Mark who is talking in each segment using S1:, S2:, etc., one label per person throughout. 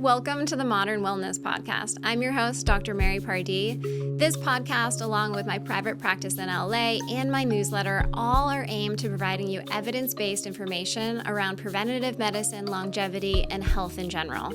S1: Welcome to the Modern Wellness Podcast. I'm your host, Dr. Mary Pardee. This podcast, along with my private practice in LA and my newsletter, all are aimed to providing you evidence-based information around preventative medicine, longevity, and health in general.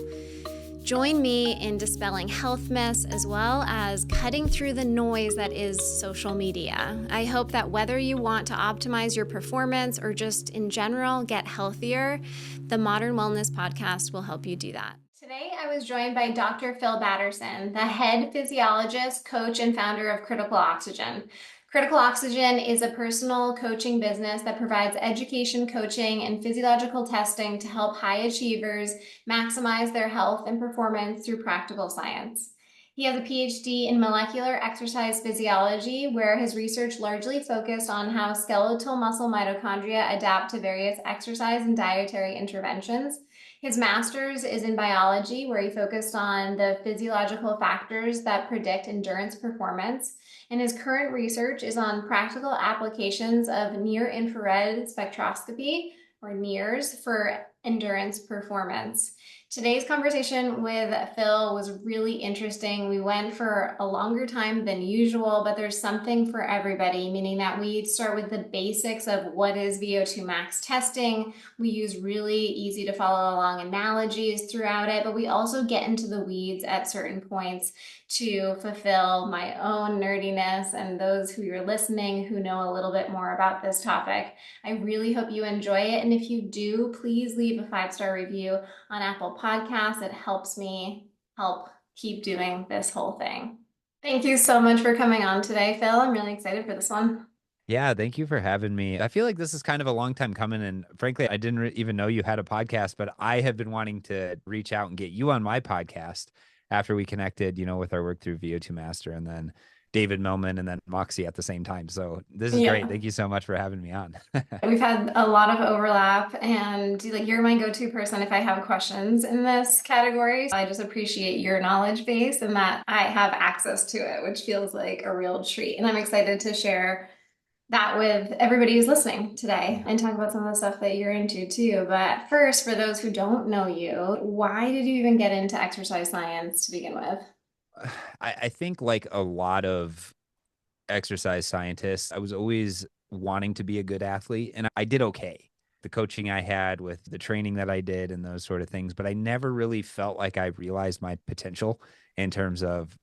S1: Join me in dispelling health myths as well as cutting through the noise that is social media. I hope that whether you want to optimize your performance or just in general get healthier, the Modern Wellness Podcast will help you do that. Today, I was joined by Dr. Phil Batterson, the head physiologist, coach, and founder of Critical Oxygen. Critical Oxygen is a personal coaching business that provides education, coaching, and physiological testing to help high achievers maximize their health and performance through practical science. He has a PhD in molecular exercise physiology, where his research largely focused on how skeletal muscle mitochondria adapt to various exercise and dietary interventions. His master's is in biology, where he focused on the physiological factors that predict endurance performance. And his current research is on practical applications of near-infrared spectroscopy, or NIRS, for endurance performance. Today's conversation with Phil was really interesting. We went for a longer time than usual, but there's something for everybody, meaning that we start with the basics of what is VO2 max testing. We use really easy to follow along analogies throughout it, but we also get into the weeds at certain points to fulfill my own nerdiness and those who are listening who know a little bit more about this topic. I really hope you enjoy it. And if you do, please leave a 5-star review on Apple Podcasts. It helps me help keep doing this whole thing. Thank you so much for coming on today, Phil. I'm really excited for this one.
S2: Yeah, thank you for having me. I feel like this is kind of a long time coming. And frankly, I didn't even know you had a podcast, but I have been wanting to reach out and get you on my podcast after we connected, with our work through VO2 Master and then David Millman and then Moxie at the same time. So this is great. Thank you so much for having me on.
S1: We've had a lot of overlap, and you're my go-to person if I have questions in this category. I just appreciate your knowledge base and that I have access to it, which feels like a real treat. And I'm excited to share that with everybody who's listening today and talk about some of the stuff that you're into too. But first, for those who don't know you, why did you even get into exercise science to begin with?
S2: I think like a lot of exercise scientists, I was always wanting to be a good athlete, and I did okay. The coaching I had with the training that I did and those sort of things, but I never really felt like I realized my potential in terms of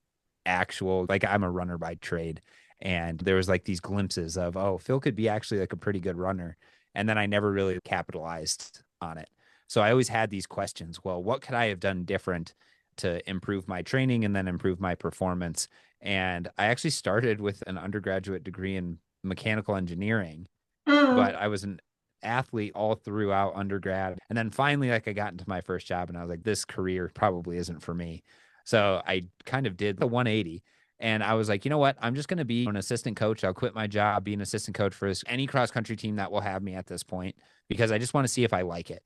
S2: actual, like I'm a runner by trade. And there was like these glimpses of, oh, Phil could be actually like a pretty good runner. And then I never really capitalized on it. So I always had these questions. Well, what could I have done different to improve my training and then improve my performance? And I actually started with an undergraduate degree in mechanical engineering, but I was an athlete all throughout undergrad. And then finally, like I got into my first job and I was like, this career probably isn't for me. So I kind of did the 180. And I was like, you know what? I'm just going to be an assistant coach. I'll quit my job, be an assistant coach for any cross-country team that will have me at this point, because I just want to see if I like it.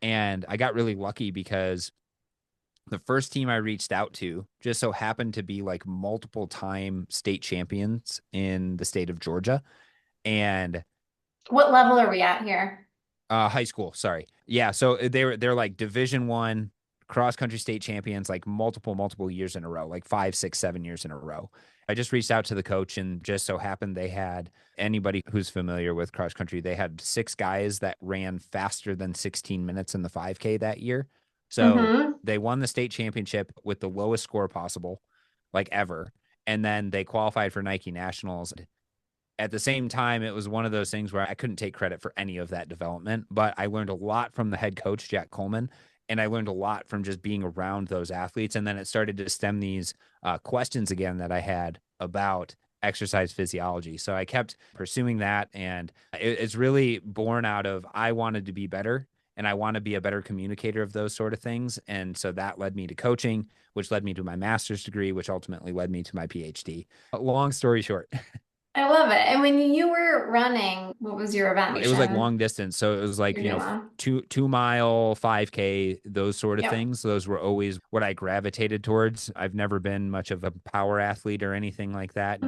S2: And I got really lucky because the first team I reached out to just so happened to be like multiple time state champions in the state of Georgia. And
S1: what level are we at here?
S2: High school, sorry. Yeah, so they're like Division I cross-country state champions, like multiple years in a row, like 5, 6, 7 years in a row. I just reached out to the coach and just so happened they had, anybody who's familiar with cross-country, they had 6 guys that ran faster than 16 minutes in the 5K that year. So they won the state championship with the lowest score possible, like ever. And then they qualified for Nike Nationals. At the same time, it was one of those things where I couldn't take credit for any of that development, but I learned a lot from the head coach, Jack Coleman. And I learned a lot from just being around those athletes. And then it started to stem these questions again that I had about exercise physiology. So I kept pursuing that. And it's really born out of, I wanted to be better and I want to be a better communicator of those sort of things. And so that led me to coaching, which led me to my master's degree, which ultimately led me to my PhD. Long story short.
S1: I love it. And when you were running, what was your event?
S2: It was like long distance. So it was like, 2-mile, 5K, those sort of things. Those were always what I gravitated towards. I've never been much of a power athlete or anything like that.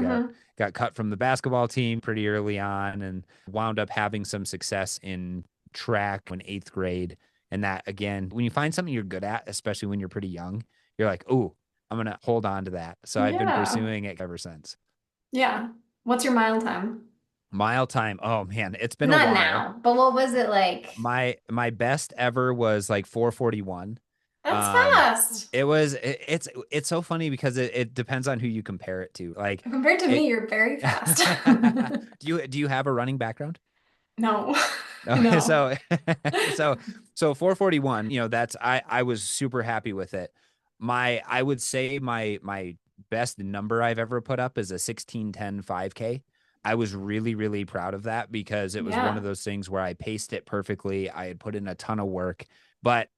S2: Got cut from the basketball team pretty early on and wound up having some success in track in 8th grade And that, again, when you find something you're good at, especially when you're pretty young, you're like, oh, I'm going to hold on to that. So I've been
S1: Yeah.
S2: pursuing it ever since.
S1: Yeah. What's your mile time?
S2: Mile time. Oh man, it's been a
S1: Not
S2: while.
S1: now, but what was it like?
S2: My best ever was like 4:41.
S1: That's
S2: Um,
S1: fast.
S2: it's so funny because it depends on who you compare it to. Like
S1: Compared to
S2: it
S1: me, you're very fast.
S2: do you have a running background?
S1: No.
S2: No.
S1: No.
S2: So 441, that's I was super happy with it. I would say my best number I've ever put up is a 16:10 5K. I was really, really proud of that because it was one of
S1: Yeah.
S2: those things where I paced it perfectly. I had put in a ton of work, but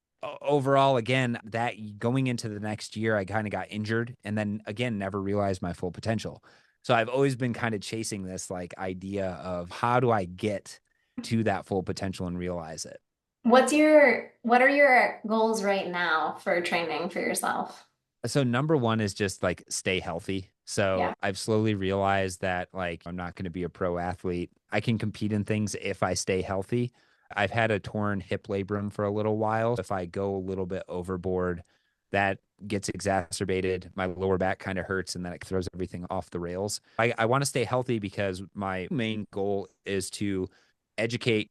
S2: overall, again, that going into the next year, I kind of got injured and then again, never realized my full potential. So I've always been kind of chasing this like idea of how do I get to that full potential and realize it.
S1: What are your goals right now for training for yourself?
S2: So number one is just like stay healthy. So
S1: Yeah.
S2: I've slowly realized that like I'm not going to be a pro athlete. I can compete in things if I stay healthy. I've had a torn hip labrum for a little while. If I go a little bit overboard, that gets exacerbated. My lower back kind of hurts and then it throws everything off the rails. I want to stay healthy because my main goal is to educate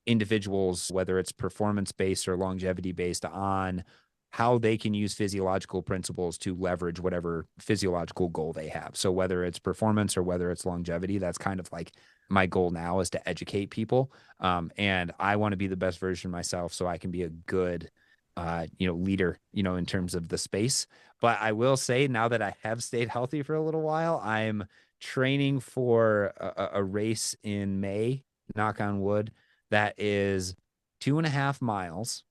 S2: individuals, whether it's performance based or longevity based, on how they can use physiological principles to leverage whatever physiological goal they have. So whether it's performance or whether it's longevity, that's kind of like my goal now is to educate people. And I want to be the best version of myself so I can be a good leader, in terms of the space. But I will say now that I have stayed healthy for a little while, I'm training for a race in May, knock on wood, that is 2.5 miles,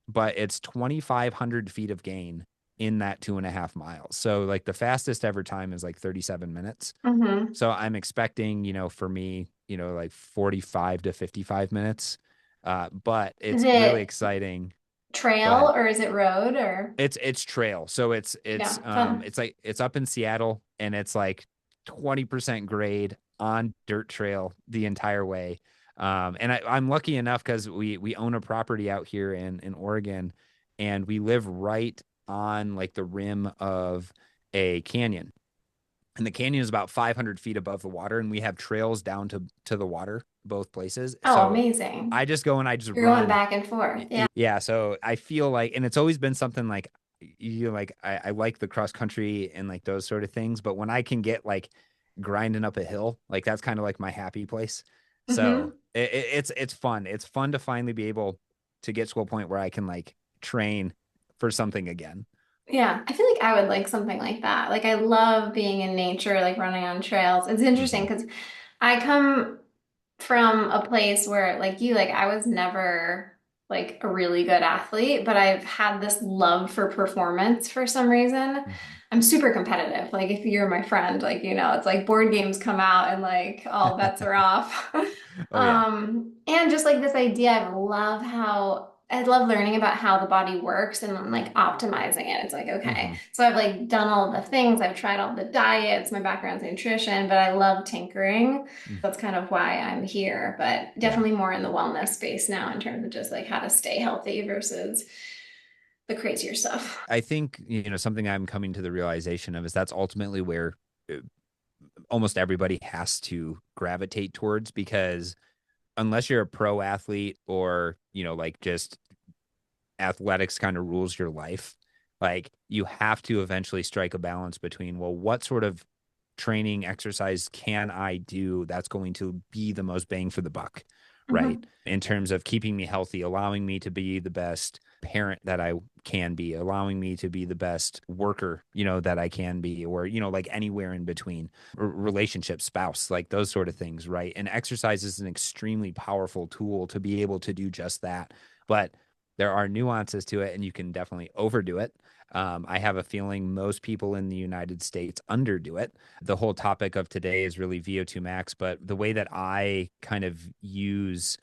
S2: but it's 2,500 feet of gain in that 2.5 miles. So like the fastest ever time is like 37 minutes.
S1: Mm-hmm.
S2: So I'm expecting, for me, like 45 to 55 minutes. But
S1: Is
S2: it's really
S1: it
S2: exciting. Go
S1: trail
S2: ahead.
S1: or is it road or
S2: It's trail. So
S1: yeah, fun.
S2: it's like it's up in Seattle and it's like 20% grade on dirt trail the entire way. And I'm lucky enough because we own a property out here in Oregon, and we live right on like the rim of a canyon. And the canyon is about 500 feet above the water, and we have trails down to the water both places.
S1: Oh,
S2: So
S1: amazing.
S2: I just go and I just
S1: You're going
S2: run.
S1: back and forth. Yeah.
S2: Yeah, so I feel like, and it's always been something like like I like the cross country and like those sort of things, but when I can get like grinding up a hill, like that's kind of like my happy place. So
S1: Mm-hmm.
S2: it's fun. It's fun to finally be able to get to a point where I can like train for something again.
S1: Yeah, I feel like I would like something like that. Like I love being in nature, like running on trails. It's interesting
S2: Hmm.
S1: because I come from a place where like you, like I was never like a really good athlete, but I've had this love for performance for some reason.
S2: Hmm.
S1: I'm super competitive. Like if you're my friend, like it's like board games come out and like all bets are off.
S2: Oh yeah.
S1: And just like this idea, I love learning about how the body works and then like optimizing it. It's like, okay.
S2: Hmm.
S1: So I've like done all the things, I've tried all the diets, my background's in nutrition, but I love tinkering. That's kind of why I'm here, but
S2: Yeah.
S1: definitely more in the wellness space now in terms of just like how to stay healthy versus the crazier stuff.
S2: I think, something I'm coming to the realization of is that's ultimately where uh, almost everybody has to gravitate towards, because unless you're a pro athlete or, like just athletics kind of rules your life, like you have to eventually strike a balance between, well, what sort of training exercise can I do that's going to be the most bang for the buck, right?
S1: Mhm.
S2: In terms of keeping me healthy, allowing me to be the best parent that I can be, allowing me to be the best worker, that I can be, or, like anywhere in between, relationship, spouse, like those sort of things, right? And exercise is an extremely powerful tool to be able to do just that. But there are nuances to it, and you can definitely overdo it. I have a feeling most people in the United States underdo it. The whole topic of today is really VO2 max, but the way that I kind of use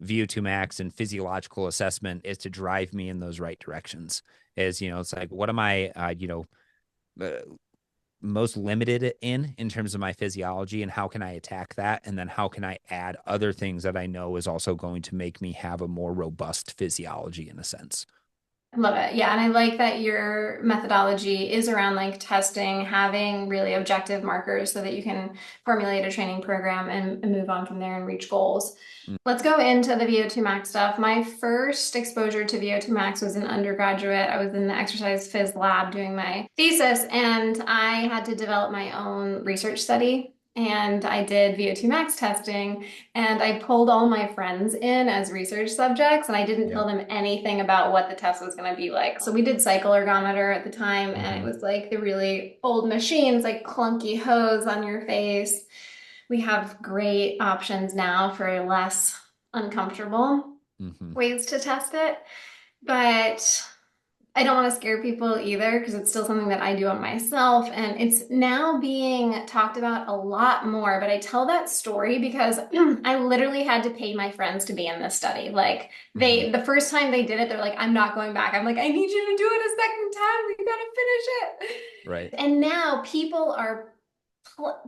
S2: VO2 max and physiological assessment is to drive me in those right directions. Is, it's like, what am I, uh, most limited in terms of my physiology, and how can I attack that? And then how can I add other things that I know is also going to make me have a more robust physiology in a sense.
S1: Love it. Yeah. And I like that your methodology is around like testing, having really objective markers so that you can formulate a training program and move on from there and reach goals.
S2: Mm.
S1: Let's go into the VO2 max stuff. My first exposure to VO2 max was in undergraduate. I was in the exercise phys lab doing my thesis, and I had to develop my own research study. And I did VO2 max testing, and I pulled all my friends in as research subjects, and I didn't
S2: Yeah.
S1: tell them anything about what the test was going to be like. So we did cycle ergometer at the time, and it
S2: Hmm.
S1: was like the really old machines, like clunky hose on your face. We have great options now for less uncomfortable
S2: Hmm.
S1: ways to test it. But I don't want to scare people either because it's still something that I do on myself. And it's now being talked about a lot more. But I tell that story because I literally had to pay my friends to be in this study. Like
S2: Hmm.
S1: the first time they did it, they're like, I'm not going back. I'm like, I need you to do it a second time. We gotta finish it.
S2: Right.
S1: And now people are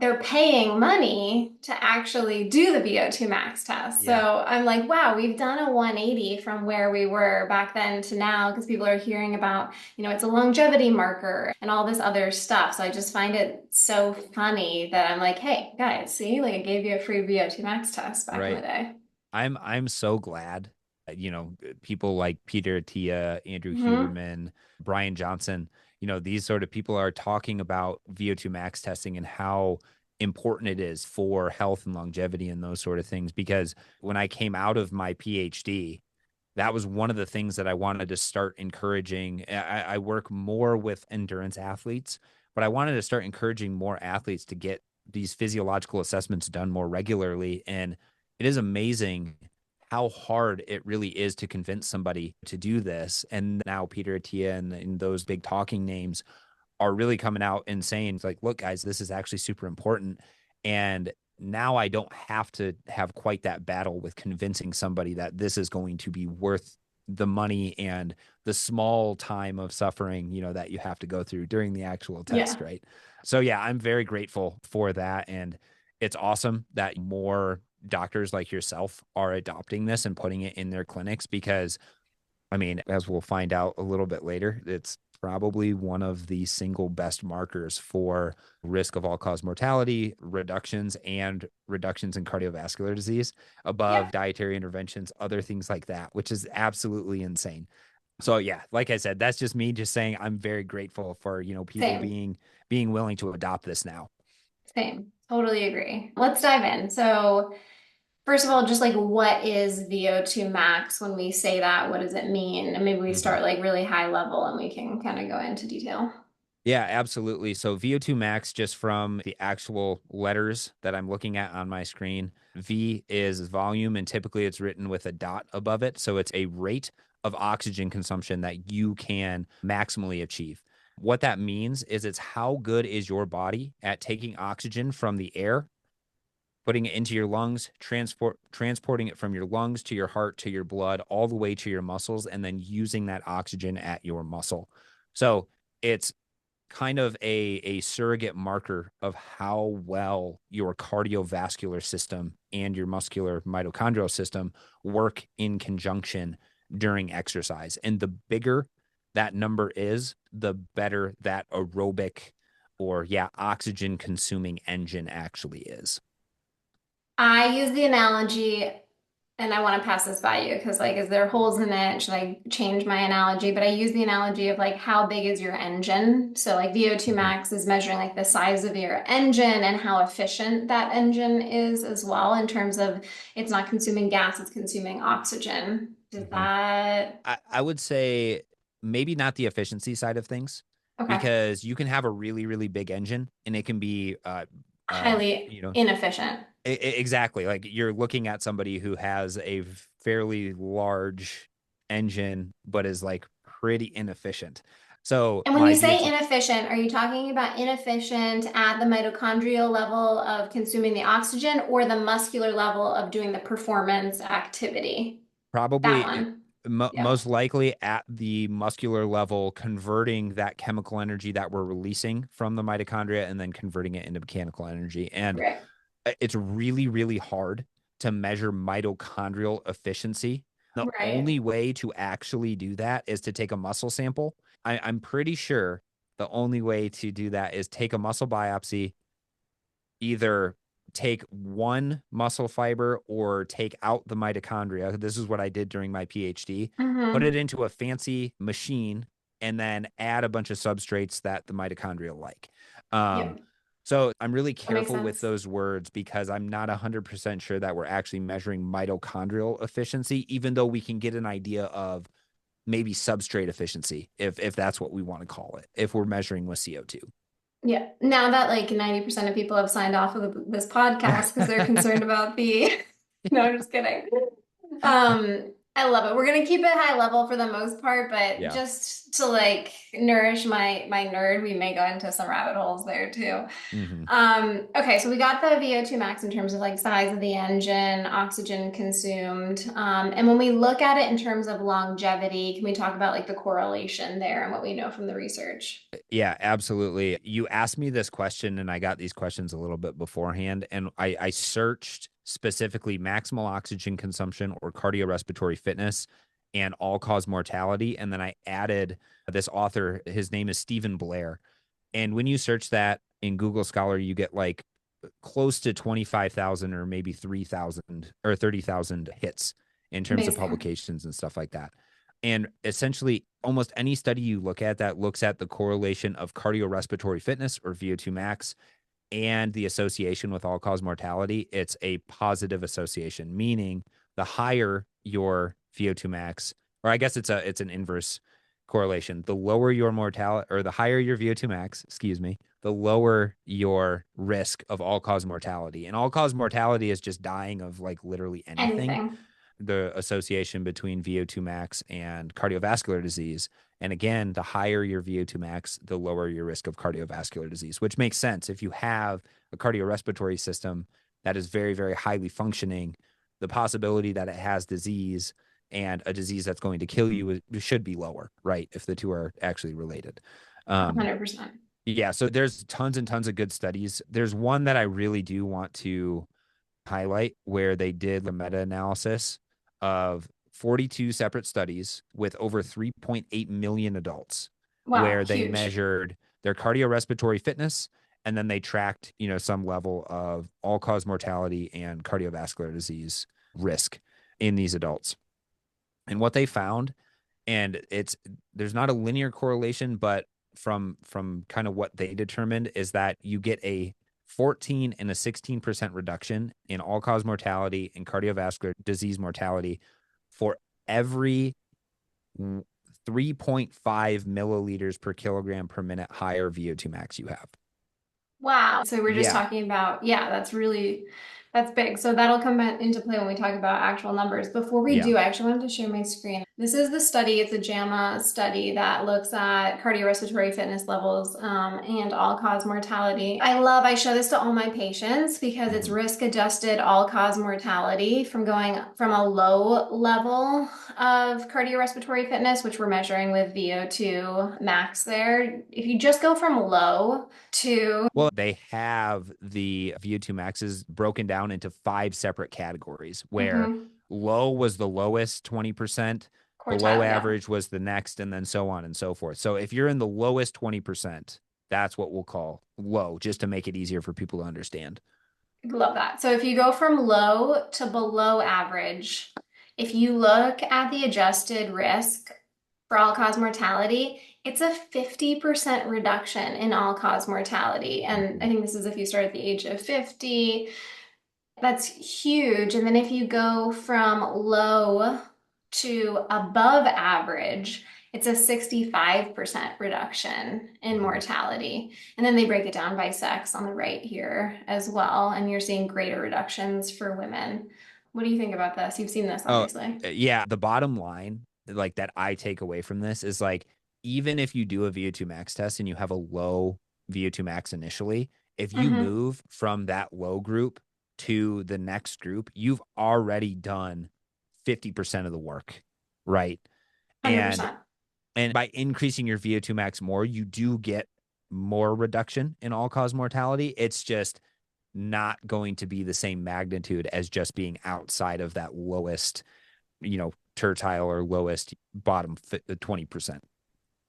S1: they're paying money to actually do the VO2 max test.
S2: Yeah.
S1: So I'm like, wow, we've done a 180 from where we were back then to now because people are hearing about, it's a longevity marker and all this other stuff. So I just find it so funny that I'm like, hey, guys, see, like I gave you a free VO2 max test back in the
S2: Right.
S1: day.
S2: I'm so glad, people like Peter Attia, Andrew
S1: Mm-hmm.
S2: Huberman, Brian Johnson, these sort of people are talking about VO2 max testing and how important it is for health and longevity and those sort of things. Because when I came out of my PhD, that was one of the things that I wanted to start encouraging. I work more with endurance athletes, but I wanted to start encouraging more athletes to get these physiological assessments done more regularly. And it is amazing how hard it really is to convince somebody to do this. And now Peter Attia and those big talking names are really coming out and saying, it's like, look, guys, this is actually super important. And now I don't have to have quite that battle with convincing somebody that this is going to be worth the money and the small time of suffering, that you have to go through during the actual test,
S1: Yeah.
S2: right? So yeah, I'm very grateful for that. And it's awesome that more doctors like yourself are adopting this and putting it in their clinics because I mean, as we'll find out a little bit later, it's probably one of the single best markers for risk of all cause mortality, reductions, and reductions in cardiovascular disease above
S1: Yep.
S2: dietary interventions, other things like that, which is absolutely insane. So yeah, like I said, that's just me just saying I'm very grateful for, people
S1: Same.
S2: being willing to adopt this now.
S1: Same. Totally agree. Let's dive in. So first of all, just like what is VO2 max when we say that? What does it mean? And maybe we
S2: Mhm.
S1: start like really high level and we can kind of go into detail.
S2: Yeah, absolutely. So VO2 max, just from the actual letters that I'm looking at on my screen, V is volume, and typically it's written with a dot above it. So it's a rate of oxygen consumption that you can maximally achieve. What that means is it's how good is your body at taking oxygen from the air, putting it into your lungs, transporting it from your lungs to your heart to your blood, all the way to your muscles, and then using that oxygen at your muscle. So it's kind of a surrogate marker of how well your cardiovascular system and your muscular mitochondrial system work in conjunction during exercise. And the bigger that number is, the better that aerobic or, yeah, oxygen consuming engine actually is.
S1: I use the analogy, and I want to pass this by you because, like, is there holes in it? Should I change my analogy? But I use the analogy of like, how big is your engine? So, like, VO2
S2: Mhm.
S1: max is measuring like the size of your engine and how efficient that engine is as well, in terms of it's not consuming gas, it's consuming oxygen. Does
S2: Mhm.
S1: that,
S2: I would say maybe not the efficiency side of things,
S1: okay,
S2: because you can have a really, really big engine and it can be,
S1: highly
S2: you know,
S1: inefficient?
S2: exactly. Like you're looking at somebody who has a fairly large engine, but is like pretty inefficient. So
S1: And when
S2: my
S1: you say
S2: VO2,
S1: inefficient, are you talking about inefficient at the mitochondrial level of consuming the oxygen or the muscular level of doing the performance activity? That
S2: probably
S1: one. Yeah.
S2: Most likely at the muscular level, converting that chemical energy that we're releasing from the mitochondria and then converting it into mechanical energy. And
S1: Right.
S2: it's really, really hard to measure mitochondrial efficiency. The
S1: Right.
S2: only way to actually do that is to take a muscle sample. I'm pretty sure the only way to do that is take a muscle biopsy, either take one muscle fiber or take out the mitochondria. This is what I did during my PhD. Put
S1: Mm-hmm.
S2: it into a fancy machine and then add a bunch of substrates that the mitochondria like. Um,
S1: Yep.
S2: so I'm really
S1: That makes
S2: careful with
S1: sense.
S2: those words because I'm not 100% sure that we're actually measuring mitochondrial efficiency, even though we can get an idea of maybe substrate efficiency, if that's what we want to call it, if we're measuring with CO2.
S1: Yeah. Now that like 90% of people have signed off of this podcast because they're concerned about the, no, I'm just kidding. I love it. We're gonna keep it high level for the most part, but
S2: Yeah.
S1: just to like nourish my nerd, we may go into some rabbit holes there too.
S2: Mm-hmm.
S1: Okay, so we got the VO2 max in terms of like size of the engine, oxygen consumed. And when we look at it in terms of longevity, can we talk about like the correlation there and what we know from the research?
S2: Yeah, absolutely. You asked me this question, and I got these questions a little bit beforehand, and I searched specifically maximal oxygen consumption or cardiorespiratory fitness and all cause mortality. And then I added this author, his name is Stephen Blair. And when you search that in Google Scholar, you get like close to 25,000 or maybe 3,000 or 30,000 hits in terms of
S1: Amazing.
S2: publications and stuff like that. And essentially, almost any study you look at that looks at the correlation of cardiorespiratory fitness or VO2 max and the association with all cause mortality, it's a positive association, meaning the higher your VO2 max, or I guess it's an inverse correlation. The lower your mortality or the higher your VO2 max, excuse me, the lower your risk of all cause mortality. And all cause mortality is just dying of like literally anything.
S1: Anything.
S2: The association between VO2 max and cardiovascular disease. And again, the higher your VO2 max, the lower your risk of cardiovascular disease, which makes sense. If you have a cardiorespiratory system that is very, very highly functioning, the possibility that it has disease and a disease that's going to kill you should be lower, right? If the two are actually related. Um,
S1: 100%.
S2: yeah, so there's tons and tons of good studies. There's one that I really do want to highlight where they did the meta-analysis of 42 separate studies with over 3.8 million adults,
S1: Wow,
S2: where they
S1: huge.
S2: measured their cardiorespiratory fitness and then they tracked, some level of all-cause mortality and cardiovascular disease risk in these adults. And what they found, and there's not a linear correlation, but from kind of what they determined is that you get a 14 and a 16% reduction in all cause mortality and cardiovascular disease mortality for every 3.5 milliliters per kilogram per minute higher VO2 max you have.
S1: Wow. So we're just
S2: Yeah.
S1: talking about, yeah, that's big. So that'll come into play when we talk about actual numbers. Before we
S2: Yeah.
S1: do, I actually wanted to share my screen. This is the study. It's a JAMA study that looks at cardiorespiratory fitness levels and all-cause mortality. I show this to all my patients because it's
S2: Mm-hmm.
S1: risk-adjusted all-cause mortality from going from a low level of cardiorespiratory fitness, which we're measuring with VO2 max there. If you just go from low to
S2: Well, they have the VO2 maxes broken down into 5 separate categories where
S1: mhm,
S2: low was the lowest 20%, below
S1: quartile, yeah.
S2: average was the next, and then so on and so forth. So if you're in the lowest 20%, that's what we'll call low, just to make it easier for people to understand.
S1: Love that. So if you go from low to below average, if you look at the adjusted risk for all-cause mortality, it's a 50% reduction in all-cause mortality. And I
S2: Mhm.
S1: think this is if you start at the age of 50. That's huge. And then if you go from low to above average, it's a 65% reduction in
S2: Mhm.
S1: mortality. And then they break it down by sex on the right here as well. And you're seeing greater reductions for women. What do you think about this? You've seen this,
S2: Oh,
S1: obviously.
S2: yeah. The bottom line, like that I take away from this is like, even if you do a VO2 max test and you have a low VO2 max initially, if you
S1: Mm-hmm.
S2: move from that low group to the next group, you've already done 50% of the work, right? And
S1: 100%.
S2: and by increasing your VO2 max more, you do get more reduction in all-cause mortality. It's just not going to be the same magnitude as just being outside of that lowest, tertile or lowest bottom 20%.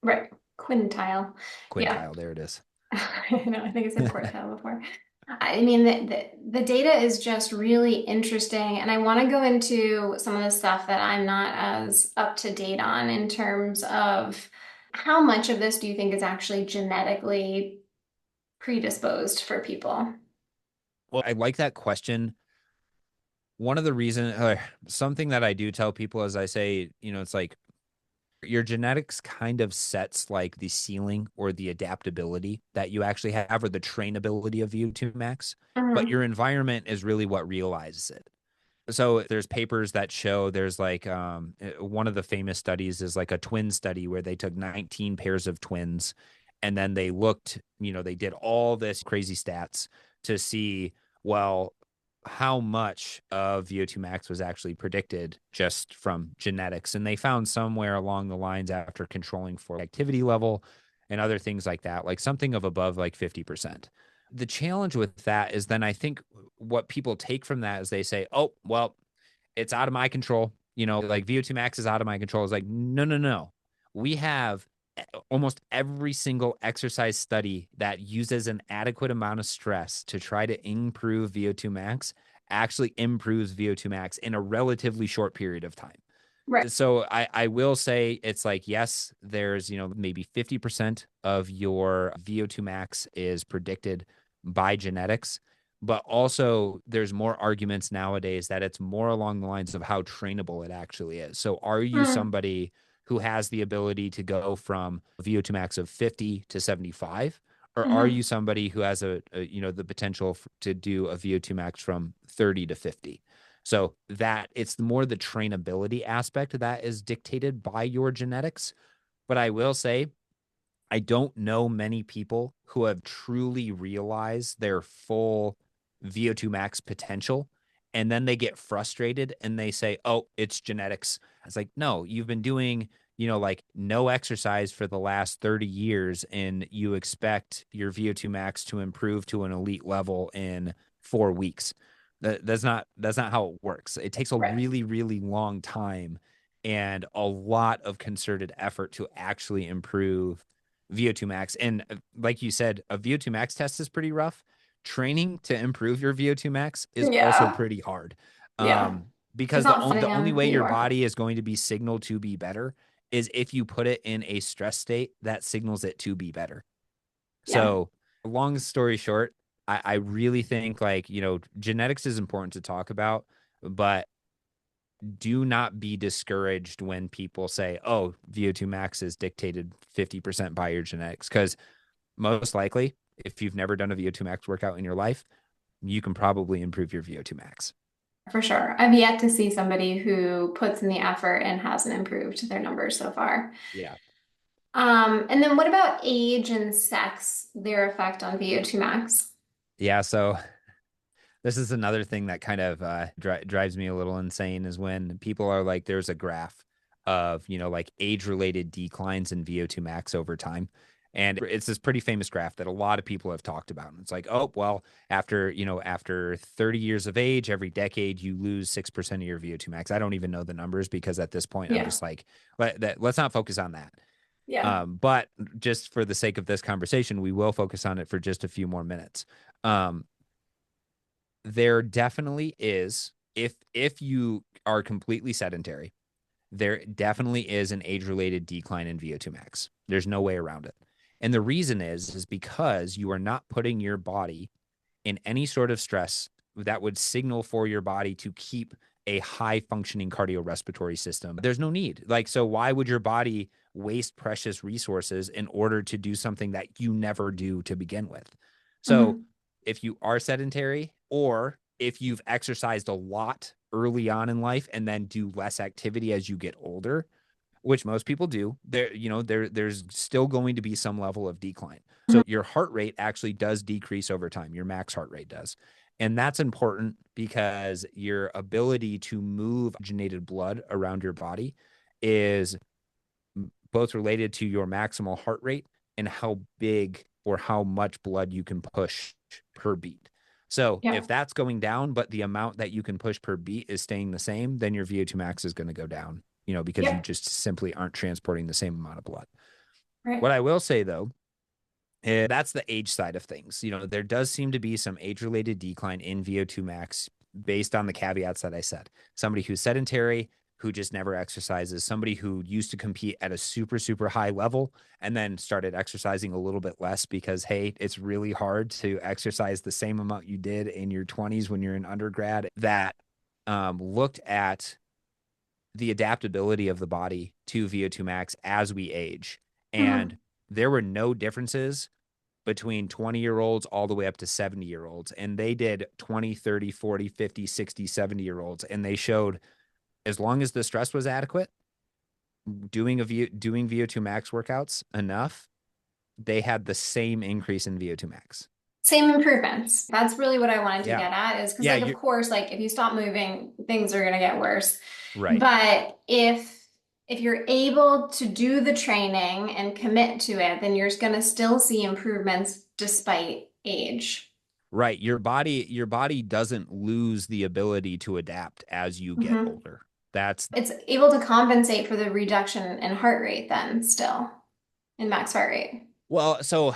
S1: Right. Quintile. Yeah.
S2: Quintile, there it is.
S1: I know, I think I said quartile before. I mean, the data is just really interesting, and I want to go into some of the stuff that I'm not as up to date on in terms of how much of this do you think is actually genetically predisposed for people?
S2: Well, I like that question. One of the reasons, something that I do tell people is I say, it's like your genetics kind of sets like the ceiling or the adaptability that you actually have or the trainability of VO2 max, but
S1: Mhm.
S2: your environment is really what realizes it. So there's papers that show there's like one of the famous studies is like a twin study where they took 19 pairs of twins and then they looked, they did all this crazy stats to see, well, how much of VO2 max was actually predicted just from genetics. And they found somewhere along the lines after controlling for activity level and other things like that, like something of above like 50%. The challenge with that is then I think what people take from that is they say, oh, well, it's out of my control. Like VO2 max is out of my control. It's like, no, no, no. We have almost every single exercise study that uses an adequate amount of stress to try to improve VO2 max actually improves VO2 max in a relatively short period of time.
S1: Right.
S2: So I will say it's like, yes, there's, maybe 50% of your VO2 max is predicted by genetics, but also there's more arguments nowadays that it's more along the lines of how trainable it actually is. So are you
S1: Mm.
S2: somebody who has the ability to go from a VO2 max of 50 to 75? Or are you
S1: Mhm.
S2: somebody who has the potential to do a VO2 max from 30 to 50? So that it's more the trainability aspect that is dictated by your genetics. But I will say, I don't know many people who have truly realized their full VO2 max potential. And then they get frustrated and they say, oh, it's genetics. It's like, no, you've been doing, like no exercise for the last 30 years and you expect your VO2 max to improve to an elite level in 4 weeks. That's not how it works. It takes a
S1: Right.
S2: really, really long time and a lot of concerted effort to actually improve VO2 max. And like you said, a VO2 max test is pretty rough. Training to improve your VO2 max is also
S1: Yeah.
S2: pretty hard.
S1: Yeah.
S2: Because
S1: It's
S2: the,
S1: not
S2: the
S1: fun
S2: only
S1: on
S2: way
S1: who you
S2: your
S1: are.
S2: body is going to be signaled to be better is if you put it in a stress state that signals it to be better.
S1: Yeah.
S2: So, long story short, I really think like, genetics is important to talk about, but do not be discouraged when people say, oh, VO2 max is dictated 50% by your genetics. Because most likely, if you've never done a VO2 max workout in your life, you can probably improve your VO2 max.
S1: For sure. I've yet to see somebody who puts in the effort and hasn't improved their numbers so far.
S2: Yeah.
S1: And then what about age and sex, their effect on VO2 max?
S2: Yeah. So this is another thing that kind of drives me a little insane is when people are like, there's a graph of, like age related declines in VO2 max over time. And it's this pretty famous graph that a lot of people have talked about. And it's like, oh, well, after 30 years of age, every decade, you lose 6% of your VO2 max. I don't even know the numbers because at this point, I'm
S1: Yeah.
S2: just like, let's not focus on that.
S1: Yeah.
S2: But just for the sake of this conversation, we will focus on it for just a few more minutes. Um, there definitely is, if you are completely sedentary, there definitely is an age-related decline in VO2 max. There's no way around it. And the reason is because you are not putting your body in any sort of stress that would signal for your body to keep a high functioning cardiorespiratory system. There's no need. Like, so why would your body waste precious resources in order to do something that you never do to begin with? So
S1: Hmm.
S2: if you are sedentary or if you've exercised a lot early on in life and then do less activity as you get older, which most people do, there's still going to be some level of decline. So your heart rate actually does decrease over time. Your max heart rate does. And that's important because your ability to move oxygenated blood around your body is both related to your maximal heart rate and how big or how much blood you can push per beat. So
S1: Yeah.
S2: if that's going down, but the amount that you can push per beat is staying the same, then your VO2 max is going to go down, because you
S1: Yep.
S2: just simply aren't transporting the same amount of blood.
S1: Right.
S2: What I will say though, that's the age side of things. There does seem to be some age-related decline in VO2 max based on the caveats that I said. Somebody who's sedentary, who just never exercises, somebody who used to compete at a super, super high level and then started exercising a little bit less because, hey, it's really hard to exercise the same amount you did in your 20s when you're in undergrad, that looked at the adaptability of the body to VO2 max as we age. And there were no differences between 20-year-olds all the way up to 70-year-olds. And they did 20, 30, 40, 50, 60, 70-year-olds. And they showed as long as the stress was adequate, doing VO2 max workouts enough, they had the same increase in VO2 max.
S1: Same improvements. That's really what I wanted to
S2: Yeah.
S1: get at, is because
S2: Yeah,
S1: like of course, like if you stop moving, things are gonna get worse.
S2: right.
S1: But if you're able to do the training and commit to it, then you're gonna still see improvements despite age.
S2: Right. Your body doesn't lose the ability to adapt as you get older. That's
S1: It's able to compensate for the reduction in heart rate then still in max heart rate.
S2: well, so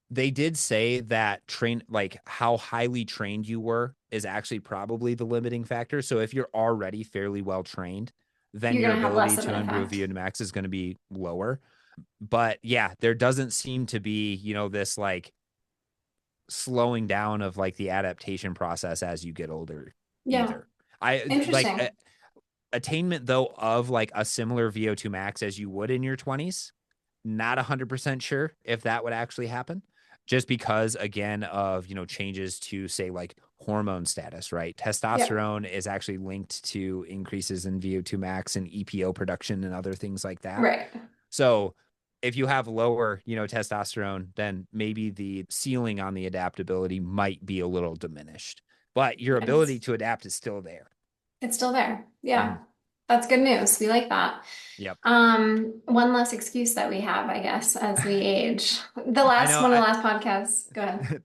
S2: they did say that like how highly trained you were is actually probably the limiting factor. So if you're already fairly well trained, then
S1: You're
S2: your
S1: gonna have less
S2: ability
S1: of
S2: to
S1: an
S2: improve
S1: effect.
S2: VO2 max is going to be lower. But yeah, there doesn't seem to be, this like slowing down of like the adaptation process as you get older
S1: Yeah.
S2: either. I like
S1: Interesting.
S2: attainment though of like a similar VO2 max as you would in your 20s. Not 100% sure if that would actually happen, just because again of, changes to say like hormone status, right?
S1: Yeah.
S2: Testosterone is actually linked to increases in VO2 max and EPO production and other things like that.
S1: Right.
S2: So if you have lower, testosterone, then maybe the ceiling on the adaptability might be a little diminished, but your ability
S1: Yes.
S2: to adapt is still there.
S1: It's still there. Yeah.
S2: Mm-hmm.
S1: That's good news. We like that.
S2: Yep.
S1: One less excuse that we have, I guess, as we age.
S2: I know.
S1: One of the last podcasts. Go ahead.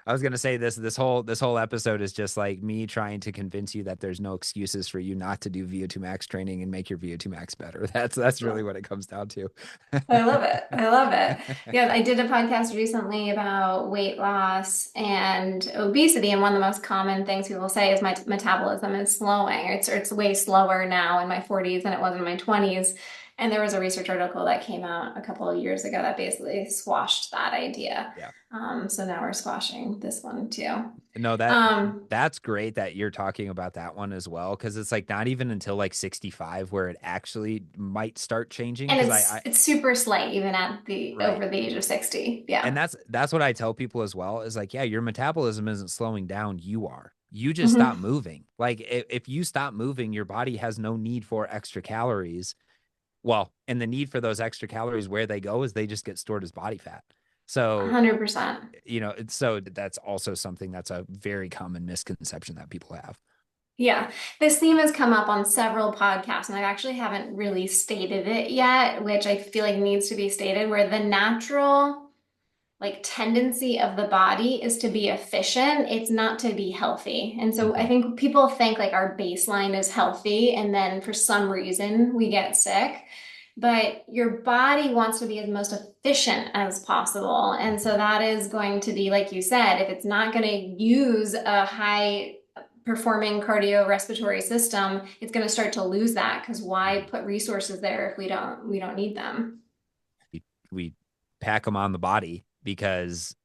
S2: I was gonna say this whole episode is just like me trying to convince you that there's no excuses for you not to do VO2 max training and make your VO2 max better. That's really what it comes down to.
S1: I love it. I love it. Yeah, I did a podcast recently about weight loss and obesity, and one of the most common things people say is my metabolism is slowing. It's way slower now in my 40s than it was in my 20s. And there was a research article that came out a couple of years ago that basically squashed that idea.
S2: Yeah.
S1: So now we're squashing this one too.
S2: No,
S1: Um,
S2: that's great that you're talking about that one as well, because it's like not even until like 65 where it actually might start changing.
S1: and
S2: Because
S1: it's super slight even at the
S2: right.
S1: over the age of 60. Yeah.
S2: And that's what I tell people as well, is like, yeah, your metabolism isn't slowing down, you are. You just stop
S1: Hmm.
S2: moving. Like if you stop moving, your body has no need for extra calories. Well, and the need for those extra calories, where they go is they just get stored as body fat. So,
S1: 100%.
S2: so that's also something that's a very common misconception that people have.
S1: Yeah, this theme has come up on several podcasts, and I actually haven't really stated it yet, which I feel like needs to be stated, where the natural like tendency of the body is to be efficient. It's not to be healthy. And so I
S2: Mm-hmm.
S1: think people think like our baseline is healthy, and then for some reason we get sick. But your body wants to be as most efficient as possible. And so that is going to be, like you said, if it's not going to use a high performing cardiorespiratory system, it's going to start to lose that, because why
S2: Mm-hmm.
S1: put resources there if we don't need them?
S2: We pack them on the body because,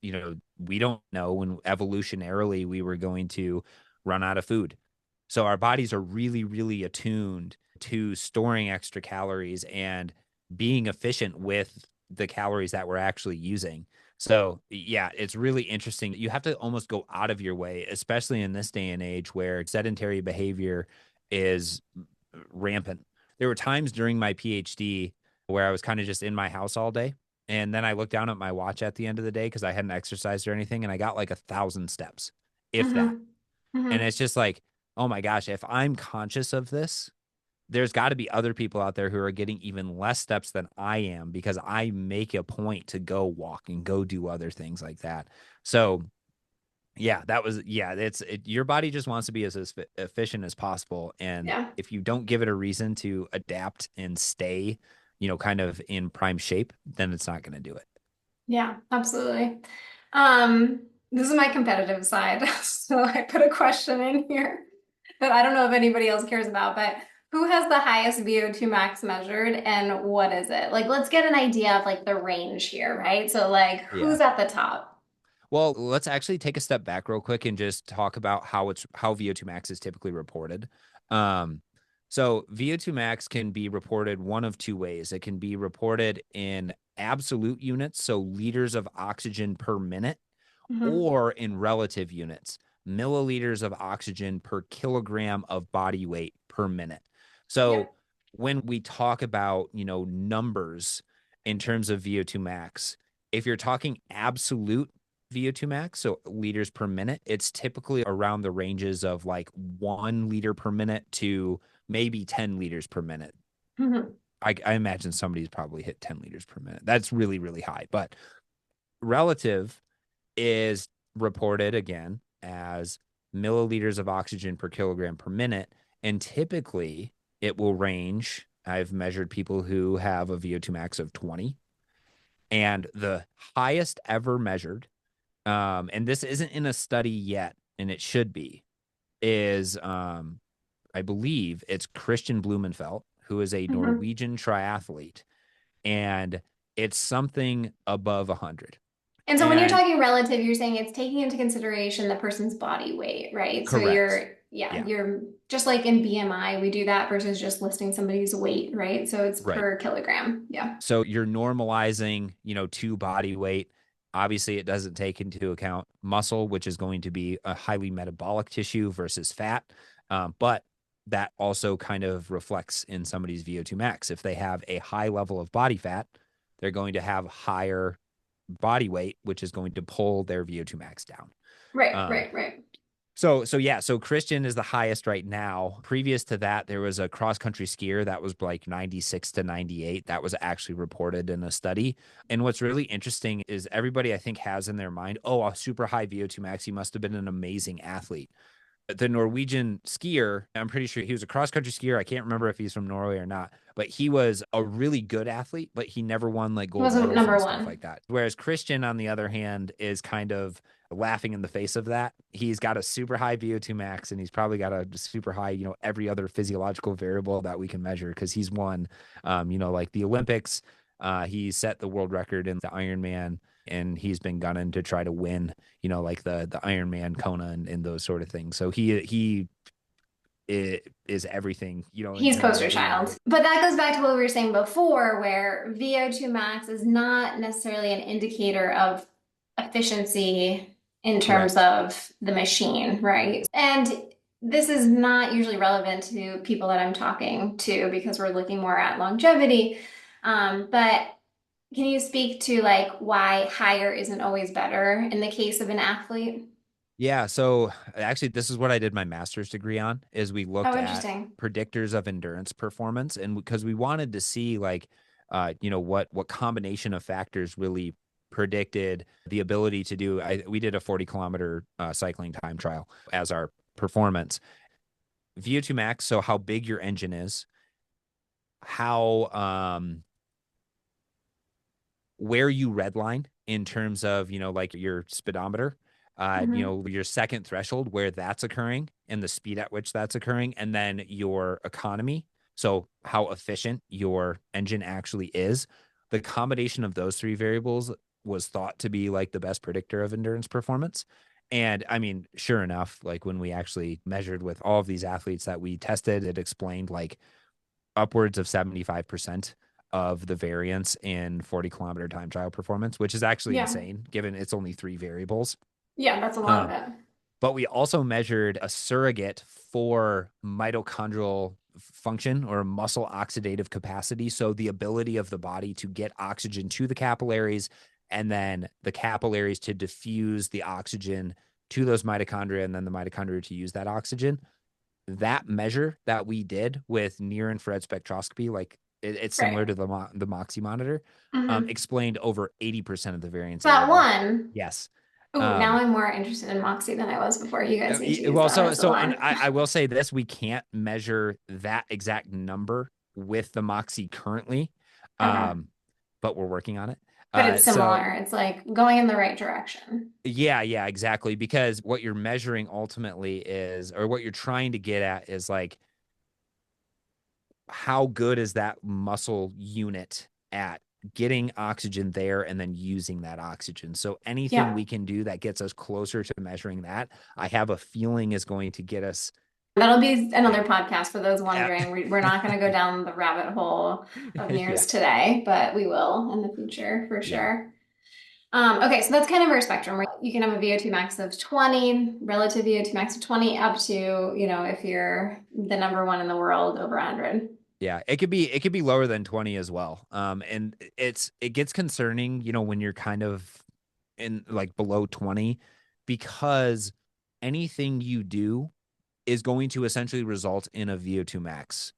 S2: we don't know when evolutionarily we were going to run out of food. So our bodies are really, really attuned to storing extra calories and being efficient with the calories that we're actually using. So yeah, it's really interesting. You have to almost go out of your way, especially in this day and age where sedentary behavior is rampant. There were times during my PhD where I was kind of just in my house all day. And then I looked down at my watch at the end of the day because I hadn't exercised or anything. And I got like 1,000 steps, if that.
S1: Hmm. Hmm.
S2: And it's just like, oh my gosh, if I'm conscious of this, there's got to be other people out there who are getting even less steps than I am because I make a point to go walk and go do other things like that. So yeah, your body just wants to be as efficient as possible. And
S1: Yeah.
S2: if you don't give it a reason to adapt and stay, kind of in prime shape, then it's not going to do it.
S1: Yeah, absolutely. This is my competitive side. So I put a question in here that I don't know if anybody else cares about, but who has the highest VO2 max measured and what is it? Like, let's get an idea of like the range here, right? So like
S2: Yeah.
S1: who's at the top?
S2: Well, let's actually take a step back real quick and just talk about how VO2 max is typically reported. Um, so VO2 max can be reported one of two ways. It can be reported in absolute units, so liters of oxygen per minute,
S1: Mhm.
S2: or in relative units, milliliters of oxygen per kilogram of body weight per minute. So
S1: Yep.
S2: when we talk about, numbers in terms of VO2 max, if you're talking absolute VO2 max, so liters per minute, it's typically around the ranges of like 1 liter per minute to maybe 10 liters per minute.
S1: Mhm.
S2: I imagine somebody's probably hit 10 liters per minute. That's really, really high. But relative is reported again as milliliters of oxygen per kilogram per minute. And typically it will range. I've measured people who have a VO2 max of 20. And the highest ever measured, and this isn't in a study yet, and it should be, is I believe it's Christian Blumenfeld, who is a
S1: Mhm.
S2: Norwegian triathlete, and it's something above 100.
S1: And so when you're
S2: And
S1: talking relative, you're saying it's taking into consideration the person's body weight, right? So
S2: correct.
S1: yeah,
S2: Yeah,
S1: you're just like in BMI, we do that versus just listing somebody's weight, right? So it's
S2: right.
S1: per kilogram. Yeah.
S2: So you're normalizing, to body weight. Obviously, it doesn't take into account muscle, which is going to be a highly metabolic tissue versus fat. But that also kind of reflects in somebody's VO2 max. If they have a high level of body fat, they're going to have higher body weight, which is going to pull their VO2 max down.
S1: Right,
S2: Um,
S1: right, right.
S2: so Christian is the highest right now. Previous to that, there was a cross country skier that was like 96 to 98. That was actually reported in a study. And what's really interesting is everybody I think has in their mind, oh, a super high VO2 max, he must have been an amazing athlete. The Norwegian skier, I'm pretty sure he was a cross country skier. I can't remember if he's from Norway or not, but he was a really good athlete, but he never won like
S1: He
S2: gold
S1: wasn't
S2: medals
S1: number
S2: and stuff
S1: one.
S2: like that. Whereas Christian, on the other hand, is kind of laughing in the face of that. He's got a super high VO2 max and he's probably got a super high, every other physiological variable that we can measure because he's won, like the Olympics. He set the world record in the Ironman and he's been gunning to try to win, like the Ironman Kona and those sort of things. So he is everything, in
S1: He's
S2: terms of
S1: poster
S2: being
S1: child. But that goes back to what we were saying before, where VO2 max is not necessarily an indicator of efficiency in terms
S2: correct.
S1: of the machine, right? And this is not usually relevant to people that I'm talking to because we're looking more at longevity. But can you speak to like why higher isn't always better in the case of an athlete?
S2: Yeah. So actually, this is what I did my master's degree on is we
S1: Oh,
S2: looked at
S1: interesting.
S2: predictors of endurance performance. And because we wanted to see like, what combination of factors really predicted the ability to do. We did a 40-kilometer cycling time trial as our performance. VO2 max, so how big your engine is, how where you redline in terms of, like your speedometer,
S1: Hmm.
S2: your second threshold, where that's occurring and the speed at which that's occurring, and then your economy. So how efficient your engine actually is. The combination of those three variables was thought to be like the best predictor of endurance performance. And I mean, sure enough, like when we actually measured with all of these athletes that we tested, it explained like upwards of 75% of the variance in 40-kilometer time trial performance, which is actually
S1: Yeah.
S2: insane given it's only three variables.
S1: Yeah, that's a lot of
S2: Um,
S1: it.
S2: but we also measured a surrogate for mitochondrial function or muscle oxidative capacity. So the ability of the body to get oxygen to the capillaries and then the capillaries to diffuse the oxygen to those mitochondria and then the mitochondria to use that oxygen. that measure that we did with near infrared spectroscopy, like it's similar
S1: Right.
S2: to the Moxie monitor,
S1: Mm-hmm.
S2: explained over 80% of the variance in
S1: That
S2: liver.
S1: one.
S2: Yes.
S1: Oh, now
S2: Um,
S1: I'm more interested in Moxie than I was before. You guys need to use
S2: well,
S1: that as a
S2: and
S1: one.
S2: I will say this: we can't measure that exact number with the Moxie currently,
S1: Okay.
S2: um, but we're working on it.
S1: But it's
S2: So
S1: similar. It's like going in the right direction.
S2: yeah, exactly. Because what you're measuring ultimately is, or what you're trying to get at is like, how good is that muscle unit at getting oxygen there and then using that oxygen? So anything
S1: Yeah.
S2: we can do that gets us closer to measuring that, I have a feeling is going to get us,
S1: That'll be
S2: you
S1: another
S2: know,
S1: podcast for those
S2: at,
S1: wondering. We're not going to go down the rabbit hole of
S2: yeah,
S1: nears today, but we will in the future for
S2: yeah,
S1: sure. Okay, so that's kind of our spectrum where you can have a VO2 max of 20, relative VO2 max of 20, up to, if you're the number one in the world, over 100.
S2: yeah. It could be lower than 20 as well. And it gets concerning, when you're kind of in like below 20, because anything you do is going to essentially result in a VO2 max